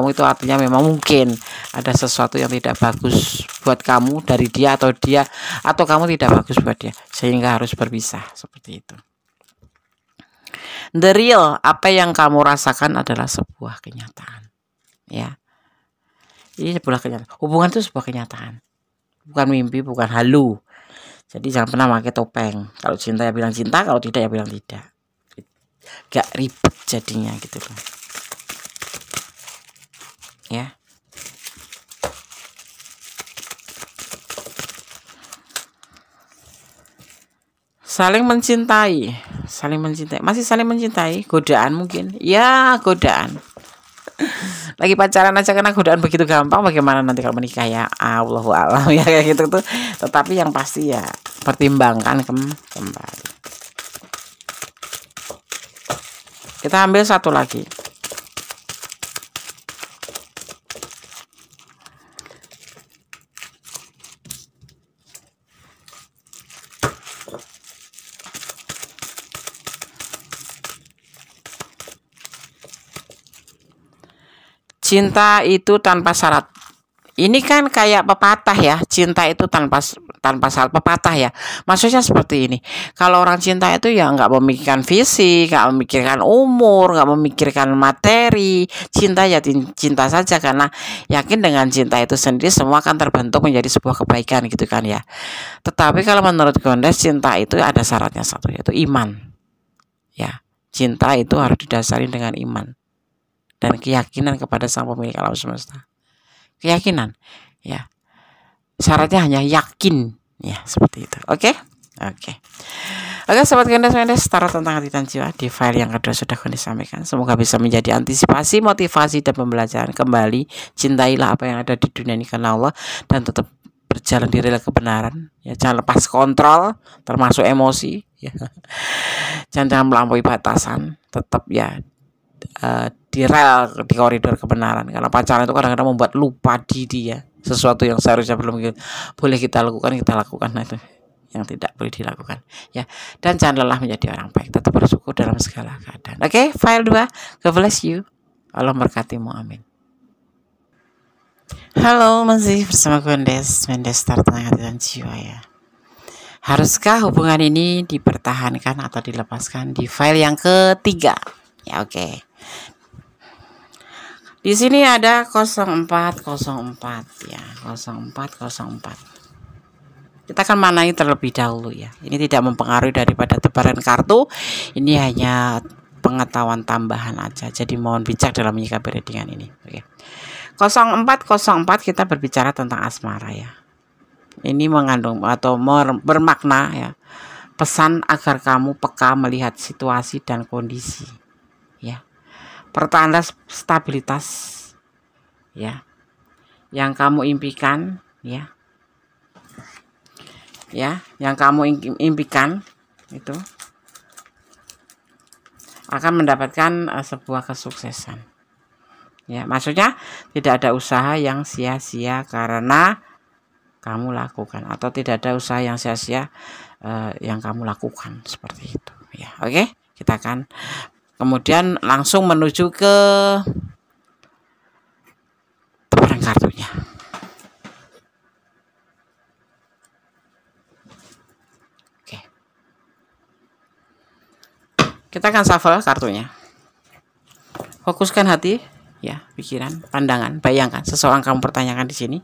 itu artinya memang mungkin ada sesuatu yang tidak bagus buat kamu dari dia atau kamu tidak bagus buat dia, sehingga harus berpisah seperti itu. The real, apa yang kamu rasakan adalah sebuah kenyataan, ya. Ini sebuah kenyataan. Hubungan itu sebuah kenyataan, bukan mimpi, bukan halu. Jadi jangan pernah pakai topeng. Kalau cinta ya bilang cinta, kalau tidak ya bilang tidak. Gak ribet jadinya gitu loh, ya. Saling mencintai, masih saling mencintai. Godaan mungkin, ya godaan. Lagi pacaran aja karena godaan begitu gampang, bagaimana nanti kalau menikah ya, Allahu a'lam ya, kayak gitu tuh. Tetapi yang pasti ya pertimbangkan kembali. Kita ambil satu lagi. Cinta itu tanpa syarat. Ini kan kayak pepatah ya, cinta itu tanpa syarat, pepatah ya. Maksudnya seperti ini. Kalau orang cinta itu ya nggak memikirkan fisik, nggak memikirkan umur, nggak memikirkan materi. Cinta ya cinta saja, karena yakin dengan cinta itu sendiri semua akan terbentuk menjadi sebuah kebaikan gitu kan ya. Tetapi kalau menurut Gondes, cinta itu ada syaratnya satu, yaitu iman. Ya, cinta itu harus didasari dengan iman dan keyakinan kepada sang pemilik alam semesta. Keyakinan, ya. Syaratnya hanya yakin, ya, seperti itu. Oke, sobat Gondes, tarot tentang hati dan jiwa di file yang kedua sudah Gondes sampaikan. Semoga bisa menjadi antisipasi, motivasi, dan pembelajaran. Kembali, cintailah apa yang ada di dunia ini karena Allah, dan tetap berjalan di rel kebenaran. Ya, jangan lepas kontrol, termasuk emosi. Ya. Jangan melampaui batasan. Tetap ya di rel, di koridor kebenaran. Karena pacaran itu kadang-kadang membuat lupa diri ya, sesuatu yang seharusnya boleh kita lakukan, nah itu yang tidak boleh dilakukan ya. Dan jangan lelah menjadi orang baik, tetap bersyukur dalam segala keadaan. Oke, file 2. God bless you. Allah berkatimu, amin. Halo, masih bersama gue Mendes Start Hati dan Jiwa ya. Haruskah hubungan ini dipertahankan atau dilepaskan? Di file yang ketiga ya. Oke. Di sini ada 0404 ya, 0404. Kita akan manai terlebih dahulu ya. Ini tidak mempengaruhi daripada tebaran kartu. Ini hanya pengetahuan tambahan aja. Jadi mohon bijak dalam menyikapi readingan ini. Oke. 0404 kita berbicara tentang asmara ya. Ini mengandung atau bermakna ya, pesan agar kamu peka melihat situasi dan kondisi ya. Pertanda stabilitas ya yang kamu impikan ya. Ya, yang kamu impikan itu akan mendapatkan sebuah kesuksesan. Ya, maksudnya tidak ada usaha yang sia-sia karena kamu lakukan, atau tidak ada usaha yang sia-sia yang kamu lakukan seperti itu. Ya, oke. Kita akan kemudian langsung menuju ke tebaran kartunya. Kita akan shuffle kartunya. Fokuskan hati, ya, pikiran, pandangan. Bayangkan seseorang kamu pertanyakan di sini,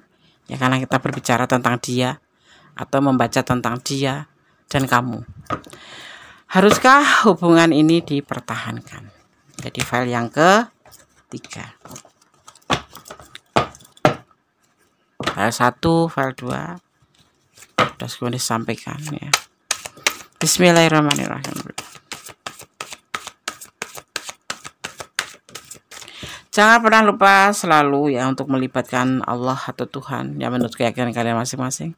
ya, karena kita berbicara tentang dia atau membaca tentang dia dan kamu. Haruskah hubungan ini dipertahankan? Jadi file yang ketiga. File 1, file 2 sudah kemudian disampaikan ya. Bismillahirrahmanirrahim. Jangan pernah lupa selalu ya untuk melibatkan Allah atau Tuhan yang menurut keyakinan kalian masing-masing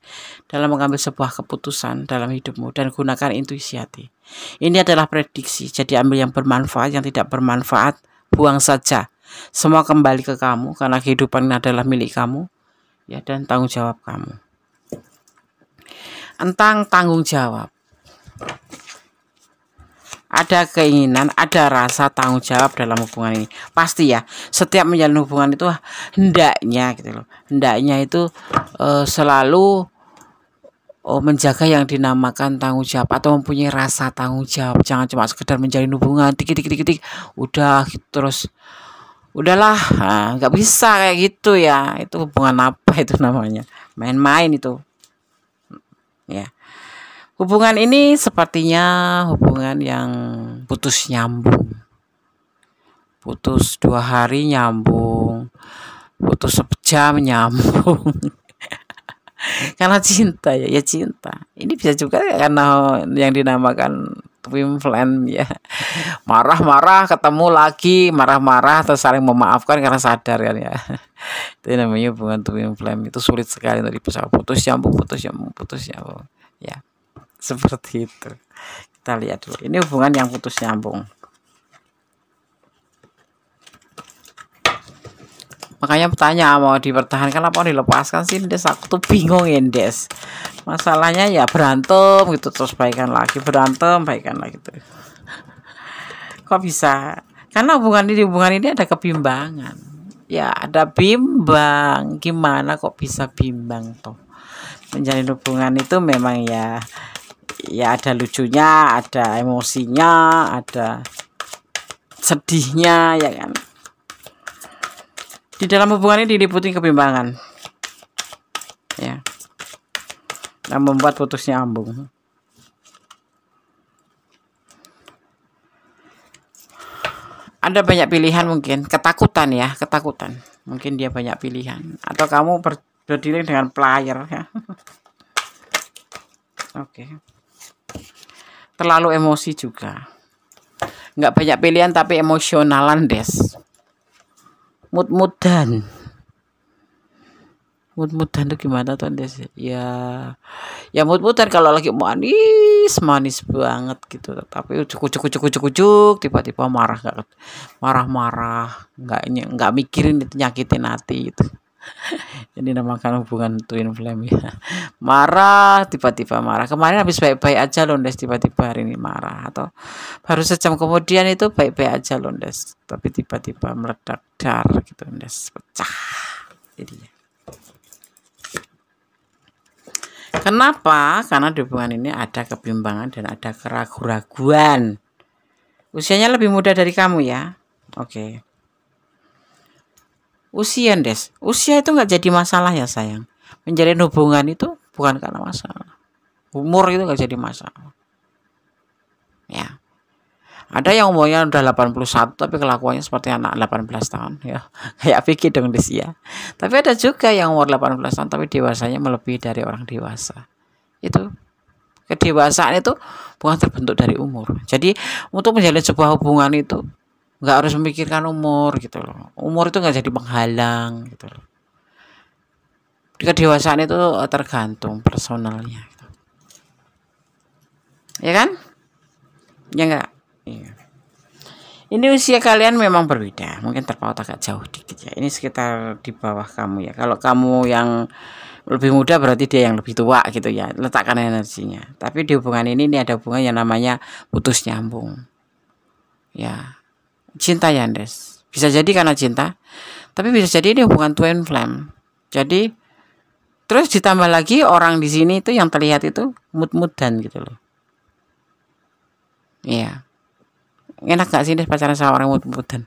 dalam mengambil sebuah keputusan dalam hidupmu, dan gunakan intuisi hati. Ini adalah prediksi, jadi ambil yang bermanfaat, yang tidak bermanfaat buang saja. Semua kembali ke kamu karena kehidupan adalah milik kamu ya, dan tanggung jawab kamu. Tentang tanggung jawab, ada keinginan, ada rasa tanggung jawab dalam hubungan ini. Pasti ya, setiap menjalin hubungan itu hendaknya gitu loh. Hendaknya itu selalu menjaga yang dinamakan tanggung jawab atau mempunyai rasa tanggung jawab. Jangan cuma sekedar menjalin hubungan tik udah gitu, terus udahlah, nggak bisa kayak gitu ya. Itu hubungan apa itu namanya? Main-main itu. Ya. Hubungan ini sepertinya hubungan yang putus nyambung. Putus 2 hari nyambung. Putus sejam nyambung. Karena cinta ya, cinta. Ini bisa juga karena yang dinamakan twin flame ya. Marah-marah ketemu lagi, marah-marah terus saling memaafkan karena sadar kan ya. Itu namanya hubungan twin flame. Itu sulit sekali untuk dipisah. Putus nyambung ya. Seperti itu. Kita lihat dulu. Ini hubungan yang putus nyambung. Makanya bertanya mau dipertahankan apa dilepaskan sih, Des? Aku tuh bingung ya, Des. Masalahnya ya berantem gitu terus baikan lagi, berantem baikan lagi tuh. Kok bisa? Karena hubungan ini ada kebimbangan. Ya, ada bimbang. Gimana kok bisa bimbang tuh? Menjalin hubungan itu memang ya ada lucunya, ada emosinya, ada sedihnya ya kan. Di dalam hubungan ini diliputi kebimbangan ya, yang membuat putus nyambung. Ada banyak pilihan, mungkin ketakutan ya, mungkin dia banyak pilihan, atau kamu berdiri dengan player ya. Oke. Terlalu emosi juga, nggak banyak pilihan tapi emosionalan, Des. Mut-mutan Mut-mutan tuh gimana tuh Des? Ya, ya mut-mutan kalau lagi manis, manis banget gitu. Tapi ujuk-ujuk tiba-tiba marah nggak marah-marah, nggak mikirin itu nyakitin hati itu. Ini namakan hubungan twin flame ya. Marah, tiba-tiba marah. Kemarin habis baik-baik aja Londes, tiba-tiba hari ini marah. Atau baru sejam kemudian itu baik-baik aja Londes, tapi tiba-tiba meledak dar gitu Londes, pecah. Jadinya. Kenapa? Karena di hubungan ini ada kebimbangan dan ada keraguan-raguan. Usianya lebih muda dari kamu ya. Oke. Usia, Des. Usia itu nggak jadi masalah ya sayang. Menjalin hubungan itu bukan karena masalah. Umur itu nggak jadi masalah. Ya. Ada yang umurnya udah 81 tapi kelakuannya seperti anak 18 tahun ya. Kayak Vicky dong Des ya. Tapi ada juga yang umur 18 tahun tapi dewasanya melebihi dari orang dewasa. Itu kedewasaan itu bukan terbentuk dari umur. Jadi untuk menjalin sebuah hubungan itu nggak harus memikirkan umur gitu loh. Umur itu nggak jadi penghalang gitu loh. Kedewasaan itu tergantung personalnya gitu. Ya kan? Ya enggak? Iya. Ini usia kalian memang berbeda, mungkin terpaut agak jauh dikit ya. Ini sekitar di bawah kamu ya. Kalau kamu yang lebih muda berarti dia yang lebih tua gitu ya. Letakkan energinya. Tapi di hubungan ini ada hubungan yang namanya putus nyambung. Ya, cinta ya Andes. Bisa jadi karena cinta, tapi bisa jadi ini hubungan twin flame. Jadi terus ditambah lagi orang di sini itu yang terlihat itu mut-mutan gitu loh. Iya. Enak gak sih deh pacaran sama orang mut-mutan?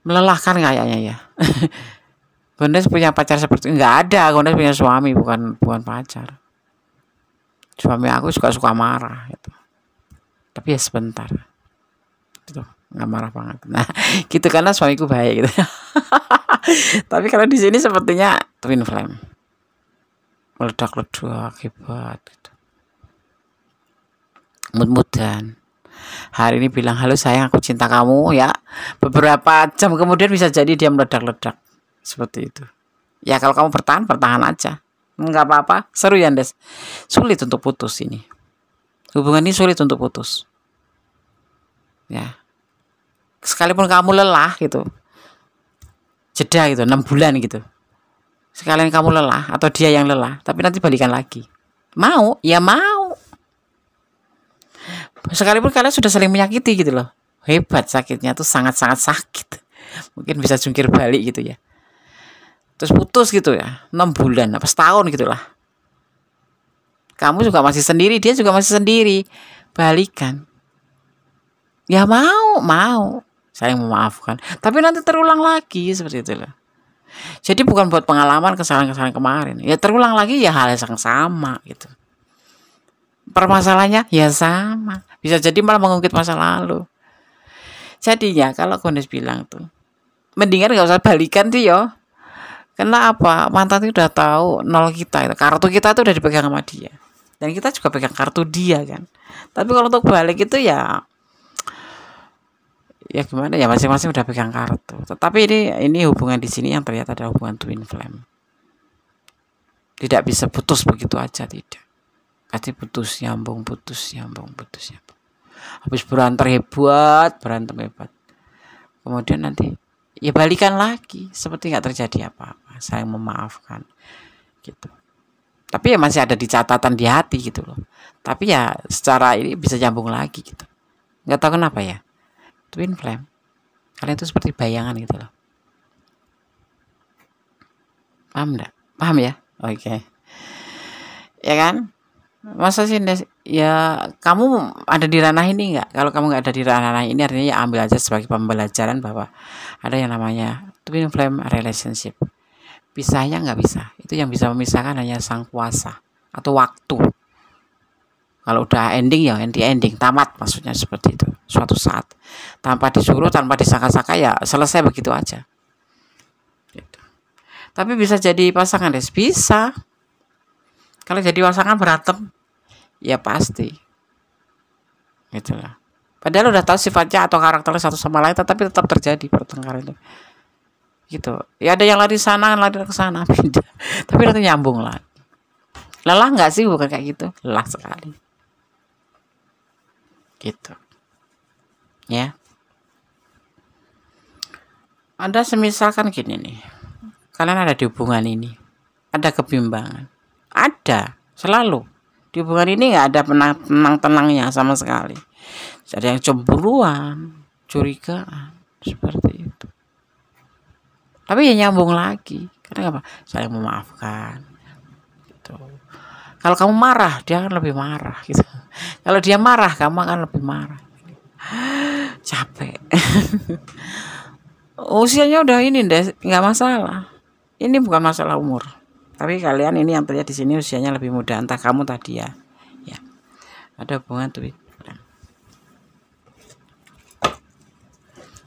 Melelahkan kayaknya ya. Gondes punya pacar seperti nggak ada. Gondes punya suami bukan pacar. Suami aku suka marah gitu. Tapi ya sebentar. Gitu. Nggak marah banget. Nah, gitu karena suamiku baik gitu. Tapi kalau di sini sepertinya twin flame. Meledak-ledak hebat gitu. Mut-mutan. Hari ini bilang halo sayang aku cinta kamu ya. Beberapa jam kemudian bisa jadi dia meledak-ledak. Seperti itu. Ya kalau kamu bertahan aja. Enggak apa-apa. Seru ya Des. Sulit untuk putus ini. Hubungan ini sulit untuk putus. Ya. Sekalipun kamu lelah gitu. Jeda gitu 6 bulan gitu. Sekalian kamu lelah atau dia yang lelah, tapi nanti balikan lagi. Mau? Ya mau. Sekalipun kalian sudah saling menyakiti gitu loh. Hebat sakitnya tuh sangat-sangat sakit. Mungkin bisa jungkir balik gitu ya. Terus putus gitu ya. 6 bulan apa setahun gitulah. Kamu juga masih sendiri, dia juga masih sendiri. Balikan. Ya mau. Saling memaafkan. Tapi nanti terulang lagi seperti itu loh. Jadi bukan buat pengalaman kesalahan-kesalahan kemarin. Ya terulang lagi ya hal yang sama gitu. Permasalahannya ya sama. Bisa jadi malah mengungkit masa lalu. Jadinya kalau Gondes bilang tuh, mendingan gak usah balikan tuh ya. Karena apa? Mantan itu udah tahu nol kita. Kartu kita tuh udah dipegang sama dia. Dan kita juga pegang kartu dia kan. Tapi kalau untuk balik itu ya gimana ya, masing-masing udah pegang kartu. Tetapi ini hubungan di sini yang terlihat ada hubungan twin flame. Tidak bisa putus begitu aja, tidak. Pasti putus nyambung. Habis berantem hebat. Kemudian nanti ya balikan lagi seperti nggak terjadi apa-apa. Saya memaafkan gitu. Tapi ya masih ada di catatan di hati gitu loh. Tapi ya secara ini bisa nyambung lagi gitu. Nggak tahu kenapa ya. Twin flame. Kalian itu seperti bayangan gitu loh. Paham enggak? Paham ya? Oke. Ya kan? Masa sih ya kamu ada di ranah ini enggak? Kalau kamu enggak ada di ranah ini artinya ya ambil aja sebagai pembelajaran bahwa ada yang namanya twin flame relationship. Pisahnya enggak bisa. Itu yang bisa memisahkan hanya sang kuasa atau waktu. Kalau udah ending ya ending tamat, maksudnya seperti itu. Suatu saat tanpa disuruh, tanpa disangka-sangka ya selesai begitu aja. Gitu. Tapi bisa jadi pasangan Des, bisa. Kalau jadi pasangan berantem, ya pasti. Gitulah. Padahal udah tahu sifatnya atau karakternya satu sama lain, tetapi tetap terjadi pertengkaran itu. gitu. Ya ada yang lari sana, lari ke sana, pindah. Tapi nanti nyambung lagi. Lelah nggak sih bukan kayak gitu? Lelah sekali. Gitu. Ya. Ada semisalkan gini nih. Kalian ada di hubungan ini. Ada kebimbangan. Ada, selalu. Di hubungan ini nggak ada tenang-tenangnya sama sekali. Ada yang cemburuan, curigaan, seperti itu. Tapi ya nyambung lagi. Karena apa? Saling memaafkan. Gitu. Kalau kamu marah, dia akan lebih marah. Gitu. Kalau dia marah, kamu akan lebih marah. Capek. Usianya udah ini deh, nggak masalah. Ini bukan masalah umur. Tapi kalian ini yang terlihat di sini usianya lebih muda, entah kamu tadi ya. Ya. Ada hubungan tuh.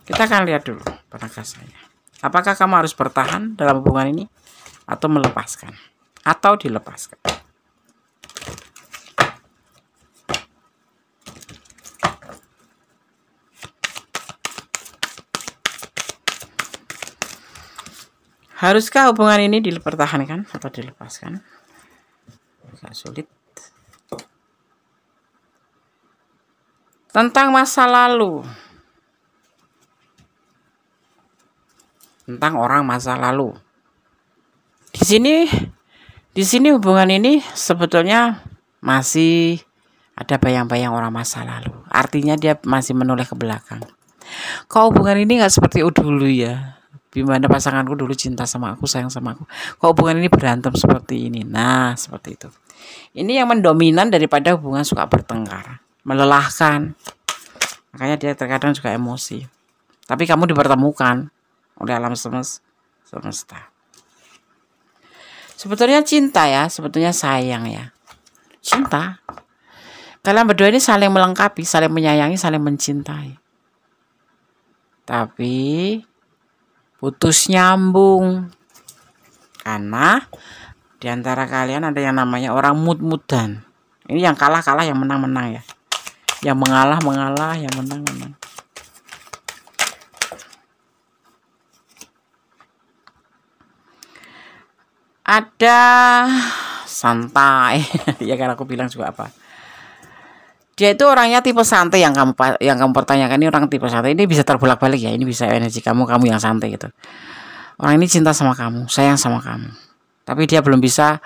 Kita akan lihat dulu penegasannya. Apakah kamu harus bertahan dalam hubungan ini atau melepaskan atau dilepaskan? Haruskah hubungan ini dipertahankan atau dilepaskan? Agak sulit. Tentang masa lalu. Tentang orang masa lalu. Di sini hubungan ini sebetulnya masih ada bayang-bayang orang masa lalu. Artinya dia masih menoleh ke belakang. Kok hubungan ini nggak seperti dulu ya? Gimana pasanganku dulu cinta sama aku, sayang sama aku. Kok hubungan ini berantem seperti ini? Nah, seperti itu. Ini yang mendominan daripada hubungan suka bertengkar, melelahkan. Makanya dia terkadang juga emosi. Tapi kamu dipertemukan oleh alam semesta. Sebetulnya cinta ya, sebetulnya sayang ya. Cinta. Kalian berdua ini saling melengkapi, saling menyayangi, saling mencintai. Tapi putus nyambung. Karena di antara kalian ada yang namanya orang mut-mutan. Ini yang kalah-kalah, yang menang-menang ya. Yang mengalah-mengalah, yang menang-menang. Ada santai. Ya kan aku bilang juga apa? Dia itu orangnya tipe santai yang kamu pertanyakan, ini orang tipe santai. Ini bisa terbolak-balik ya. Ini bisa energi kamu yang santai gitu. Orang ini cinta sama kamu, sayang sama kamu. Tapi dia belum bisa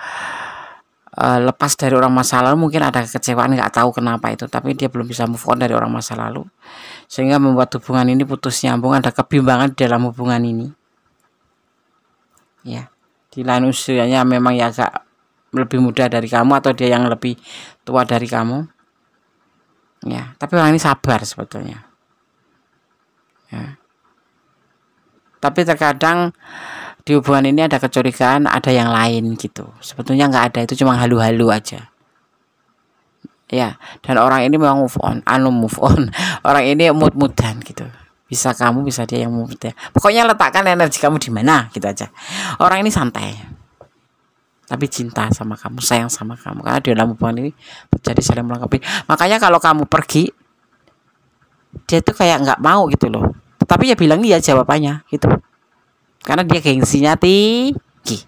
lepas dari orang masa lalu. Mungkin ada kekecewaan, nggak tahu kenapa itu. Tapi dia belum bisa move on dari orang masa lalu. Sehingga membuat hubungan ini putus nyambung. Ada kebimbangan di dalam hubungan ini. Ya. Di lain usianya memang ya agak lebih muda dari kamu, atau dia yang lebih tua dari kamu. Ya, tapi orang ini sabar sebetulnya. Ya. Tapi terkadang di hubungan ini ada kecurigaan, ada yang lain gitu. Sebetulnya nggak ada, itu cuma halu-halu aja. Ya, dan orang ini memang move on. Orang ini mood-moodan gitu. Bisa kamu, bisa dia yang mood ya. Pokoknya letakkan energi kamu di mana gitu aja. Orang ini santai. Tapi cinta sama kamu, sayang sama kamu. Karena di dalam hubungan ini terjadi saling melengkapi. Makanya kalau kamu pergi, dia tuh kayak nggak mau gitu loh. Tapi ya bilang iya jawabannya gitu. Karena dia gengsinya tinggi.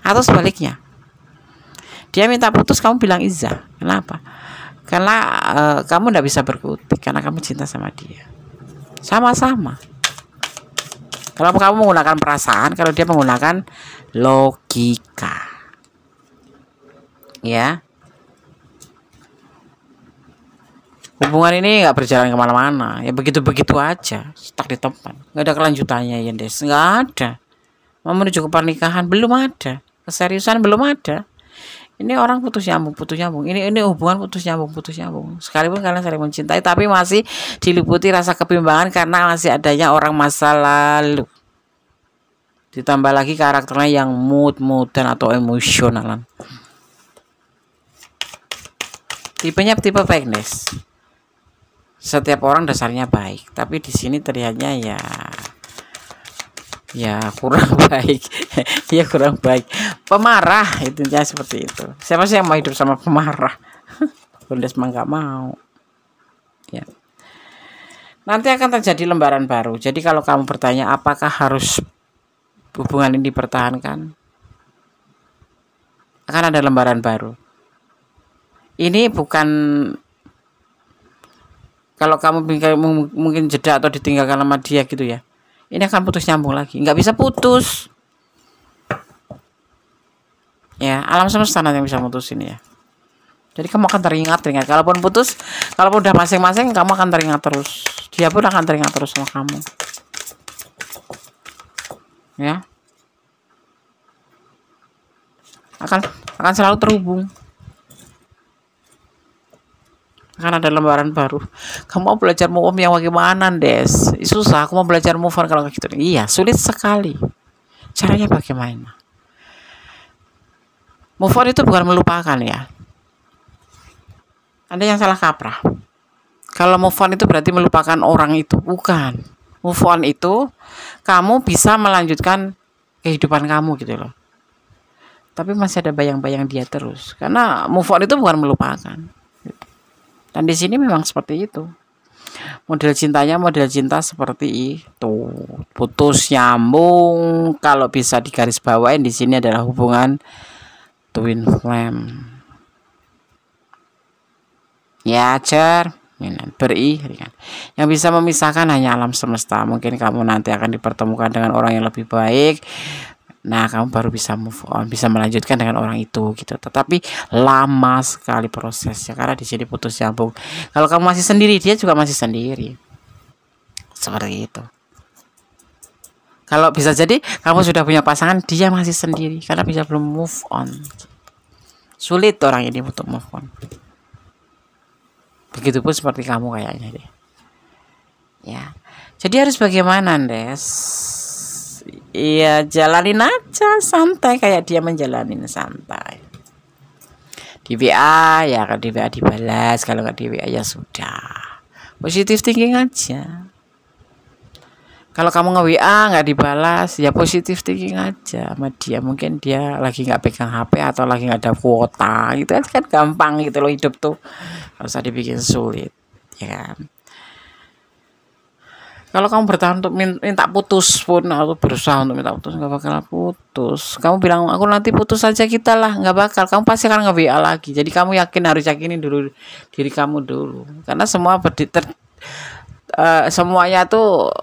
Atau sebaliknya, dia minta putus, kamu bilang iya. Kenapa? Karena kamu nggak bisa berkutik, karena kamu cinta sama dia. Sama-sama. Kalau kamu menggunakan perasaan, kalau dia menggunakan logika. Ya, hubungan ini nggak berjalan kemana-mana, ya begitu-begitu aja, stuck di tempat, nggak ada kelanjutannya ya Des, nggak ada. Mau menuju ke pernikahan belum ada, keseriusan belum ada. Ini orang putus nyambung. Ini hubungan putus nyambung. Sekalipun kalian saling mencintai, tapi masih diliputi rasa kebimbangan karena masih adanya orang masa lalu. Ditambah lagi karakternya yang mood-moodan atau emosionalan. Tipenya tipe fakeness. Setiap orang dasarnya baik, tapi di sini terlihatnya ya kurang baik. Ya kurang baik. Pemarah, intinya seperti itu. Siapa sih yang mau hidup sama pemarah? Bundes mah nggak mau. Ya. Nanti akan terjadi lembaran baru. Jadi kalau kamu bertanya apakah harus hubungan ini dipertahankan, akan ada lembaran baru. Ini bukan kalau kamu mungkin jeda atau ditinggalkan sama dia gitu ya, ini akan putus nyambung lagi, nggak bisa putus ya, alam semesta yang bisa putus ini ya. Jadi kamu akan teringat, kalaupun putus, kalaupun udah masing-masing, kamu akan teringat terus, dia pun akan teringat terus sama kamu ya, akan selalu terhubung, akan ada lembaran baru. Kamu mau belajar move on yang bagaimana, Des? Susah, aku mau belajar move on kalau gitu. Iya, sulit sekali. Caranya bagaimana? Move on itu bukan melupakan ya. Ada yang salah kaprah. Kalau move on itu berarti melupakan orang itu, bukan. Move on itu kamu bisa melanjutkan kehidupan kamu gitu loh. Tapi masih ada bayang-bayang dia terus. Karena move on itu bukan melupakan. Dan di sini memang seperti itu. Model cinta seperti itu. Putus nyambung, kalau bisa digaris bawain di sini adalah hubungan twin flame. Ya, beriringan. Yang bisa memisahkan hanya alam semesta. Mungkin kamu nanti akan dipertemukan dengan orang yang lebih baik. Nah, kamu baru bisa move on, bisa melanjutkan dengan orang itu gitu. Tetapi lama sekali prosesnya karena di sini putus nyambung. Kalau kamu masih sendiri, dia juga masih sendiri. Seperti itu. Kalau bisa jadi kamu sudah punya pasangan, dia masih sendiri karena bisa belum move on. Sulit orang ini untuk move on. Begitupun seperti kamu kayaknya deh. Ya. Jadi harus bagaimana, Des? Iya, jalanin aja santai kayak dia menjalanin santai. Di WA ya, kan di WA dibalas, kalau nggak di WA ya sudah. Positif thinking aja. Kalau kamu nge-WA nggak dibalas, ya positif thinking aja sama dia. Mungkin dia lagi nggak pegang HP atau lagi nggak ada kuota, gitu kan gampang gitu loh hidup tuh. Nggak usah dibikin sulit, ya kan. Kalau kamu bertahan untuk minta putus pun, atau berusaha untuk minta putus, nggak bakal putus. Kamu bilang aku nanti putus saja kita lah, nggak bakal. Kamu pasti akan nge-WA lagi. Jadi kamu harus yakinin dulu diri kamu dulu. Karena semuanya tuh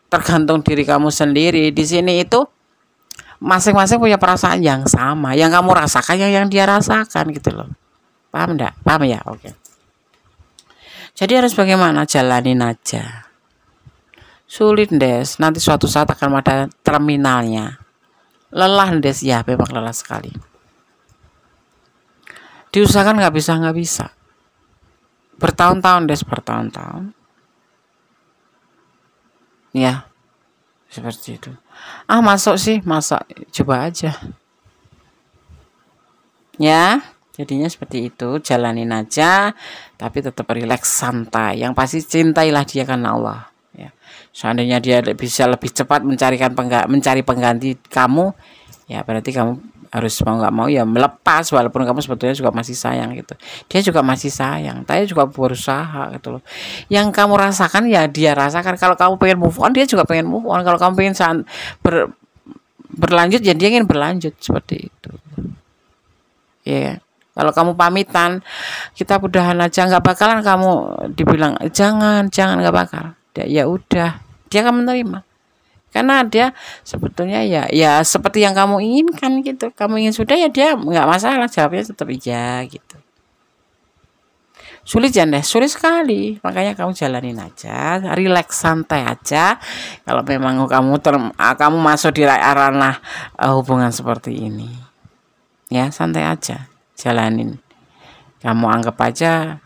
tergantung diri kamu sendiri. Di sini itu masing-masing punya perasaan yang sama. Yang kamu rasakan, yang dia rasakan gitu loh. Paham enggak? Paham ya? Oke. Jadi harus bagaimana? Jalanin aja. Sulit, Des. Nanti suatu saat akan ada terminalnya. Lelah, Des. Ya, memang lelah sekali. Diusahakan nggak bisa. Bertahun-tahun, Des. Bertahun-tahun. Ya, seperti itu. Masuk sih. Coba aja. Ya, jadinya seperti itu. Jalanin aja. Tapi tetap rileks, santai. Yang pasti cintailah dia karena Allah. Ya. Seandainya dia bisa lebih cepat mencari pengganti kamu, ya berarti kamu harus mau nggak mau ya melepas, walaupun kamu sebetulnya juga masih sayang gitu. Dia juga masih sayang, saya juga berusaha gitu loh. Yang kamu rasakan ya dia rasakan. Kalau kamu pengen move on, dia juga pengen move on. Kalau kamu pengen berlanjut, ya dia ingin berlanjut, seperti itu. Ya. Kalau kamu pamitan, kita udahan aja, nggak bakalan kamu dibilang jangan nggak bakal. Ya udah, dia akan menerima karena dia sebetulnya ya seperti yang kamu inginkan gitu. Kamu ingin sudah, ya dia nggak masalah, jawabnya tetap iya gitu. Sulit ya, deh, sulit sekali. Makanya kamu jalanin aja, relax, santai aja. Kalau memang kamu masuk di ranah hubungan seperti ini, ya santai aja, jalanin. Kamu anggap aja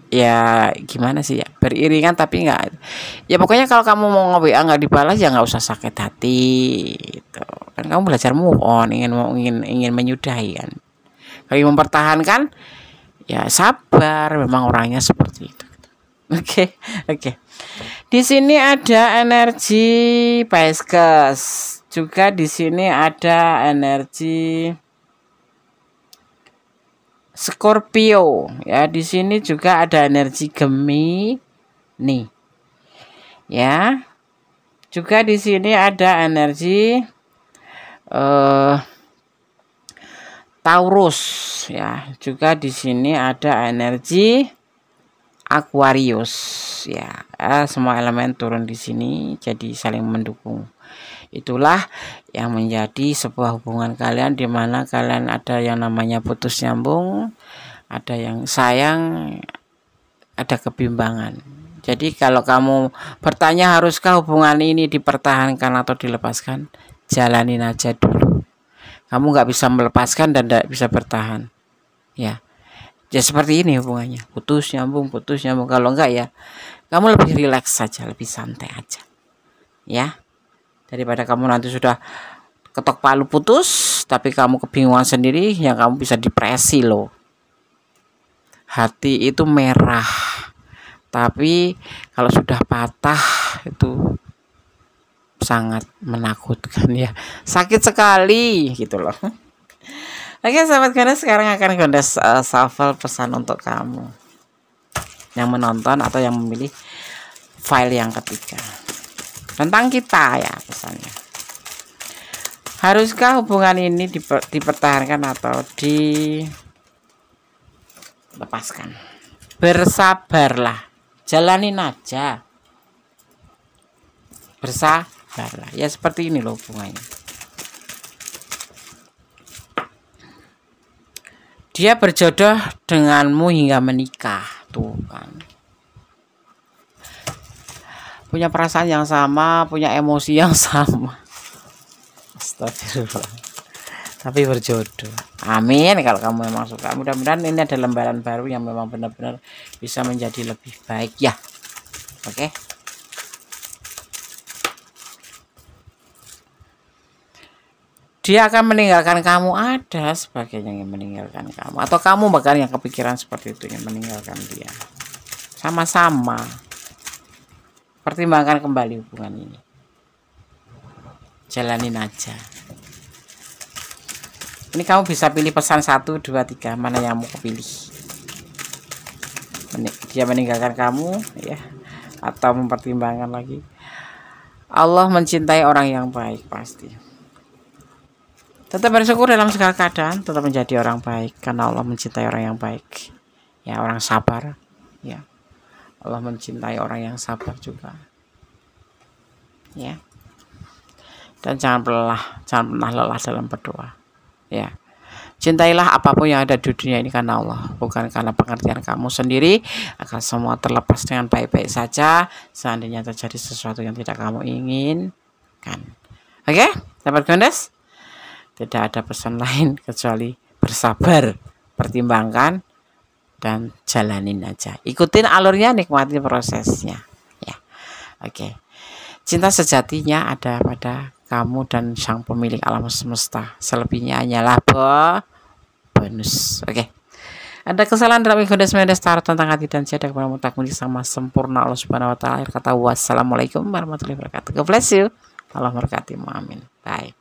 ya gimana sih ya, beriringan tapi nggak, ya pokoknya kalau kamu mau nge-WA nggak dibalas ya nggak usah sakit hati gitu. Kan kamu belajar move on, ingin menyudahi kan. Kalau mempertahankan ya sabar, memang orangnya seperti itu. Oke. Di sini ada energi Pisces, juga di sini ada energi Scorpio, ya di sini juga ada energi Gemini, ya. Juga di sini ada energi Taurus ya. Juga di sini ada energi Aquarius ya. Semua elemen turun di sini jadi saling mendukung. Itulah yang menjadi sebuah hubungan kalian, di mana kalian ada yang namanya putus nyambung, ada yang sayang, ada kebimbangan. Jadi kalau kamu bertanya haruskah hubungan ini dipertahankan atau dilepaskan, jalanin aja dulu. Kamu nggak bisa melepaskan dan tidak bisa bertahan. Ya seperti ini hubungannya, putus nyambung. Kalau enggak ya kamu lebih rileks saja, lebih santai aja. Ya, daripada kamu nanti sudah ketok palu putus, tapi kamu kebingungan sendiri, yang kamu bisa depresi loh. Hati itu merah, tapi kalau sudah patah itu sangat menakutkan ya, sakit sekali gitu loh. Oke sahabat Gondes, sekarang akan Gondes shuffle pesan untuk kamu yang menonton atau yang memilih file yang ketiga. Tentang kita ya pesannya. Haruskah hubungan ini dipertahankan atau dilepaskan? Bersabarlah, jalanin aja. Bersabarlah. Ya seperti ini loh hubungannya. Dia berjodoh denganmu hingga menikah. Tuh kan. Punya perasaan yang sama, punya emosi yang sama. Astagfirullah. Tapi berjodoh. Amin kalau kamu memang suka. Mudah-mudahan ini ada lembaran baru yang memang benar-benar bisa menjadi lebih baik ya. Oke. Dia akan meninggalkan kamu, ada sebagainya yang meninggalkan kamu, atau kamu bahkan yang kepikiran seperti itu yang meninggalkan dia. Sama-sama pertimbangkan kembali hubungan ini, jalanin aja. Ini kamu bisa pilih pesan 1, 2, 3, mana yang mau kepilih. Dia meninggalkan kamu ya, atau mempertimbangkan lagi. Allah mencintai orang yang baik pasti. Tetap bersyukur dalam segala keadaan, tetap menjadi orang baik karena Allah mencintai orang yang baik. Ya, orang sabar. Ya. Allah mencintai orang yang sabar juga. Ya. Dan jangan pernah lelah dalam berdoa. Ya. Cintailah apapun yang ada di dunia ini karena Allah, bukan karena pengertian kamu sendiri. Akan semua terlepas dengan baik-baik saja seandainya terjadi sesuatu yang tidak kamu inginkan. Oke, sahabat Gondes? Tidak ada pesan lain kecuali bersabar, pertimbangkan, dan jalanin aja. Ikutin alurnya, nikmati prosesnya. Ya, oke. Cinta sejatinya ada pada kamu dan sang pemilik alam semesta. Selebihnya hanyalah bonus. Oke. Ada kesalahan dalam Gondes Mendestar tentang hati dan tiada kepada mutakmuli sama sempurna Allah Subhanahu wa taala. Kata wassalamualaikum warahmatullahi wabarakatuh. God bless you. Allah memberkati. Amin. Bye.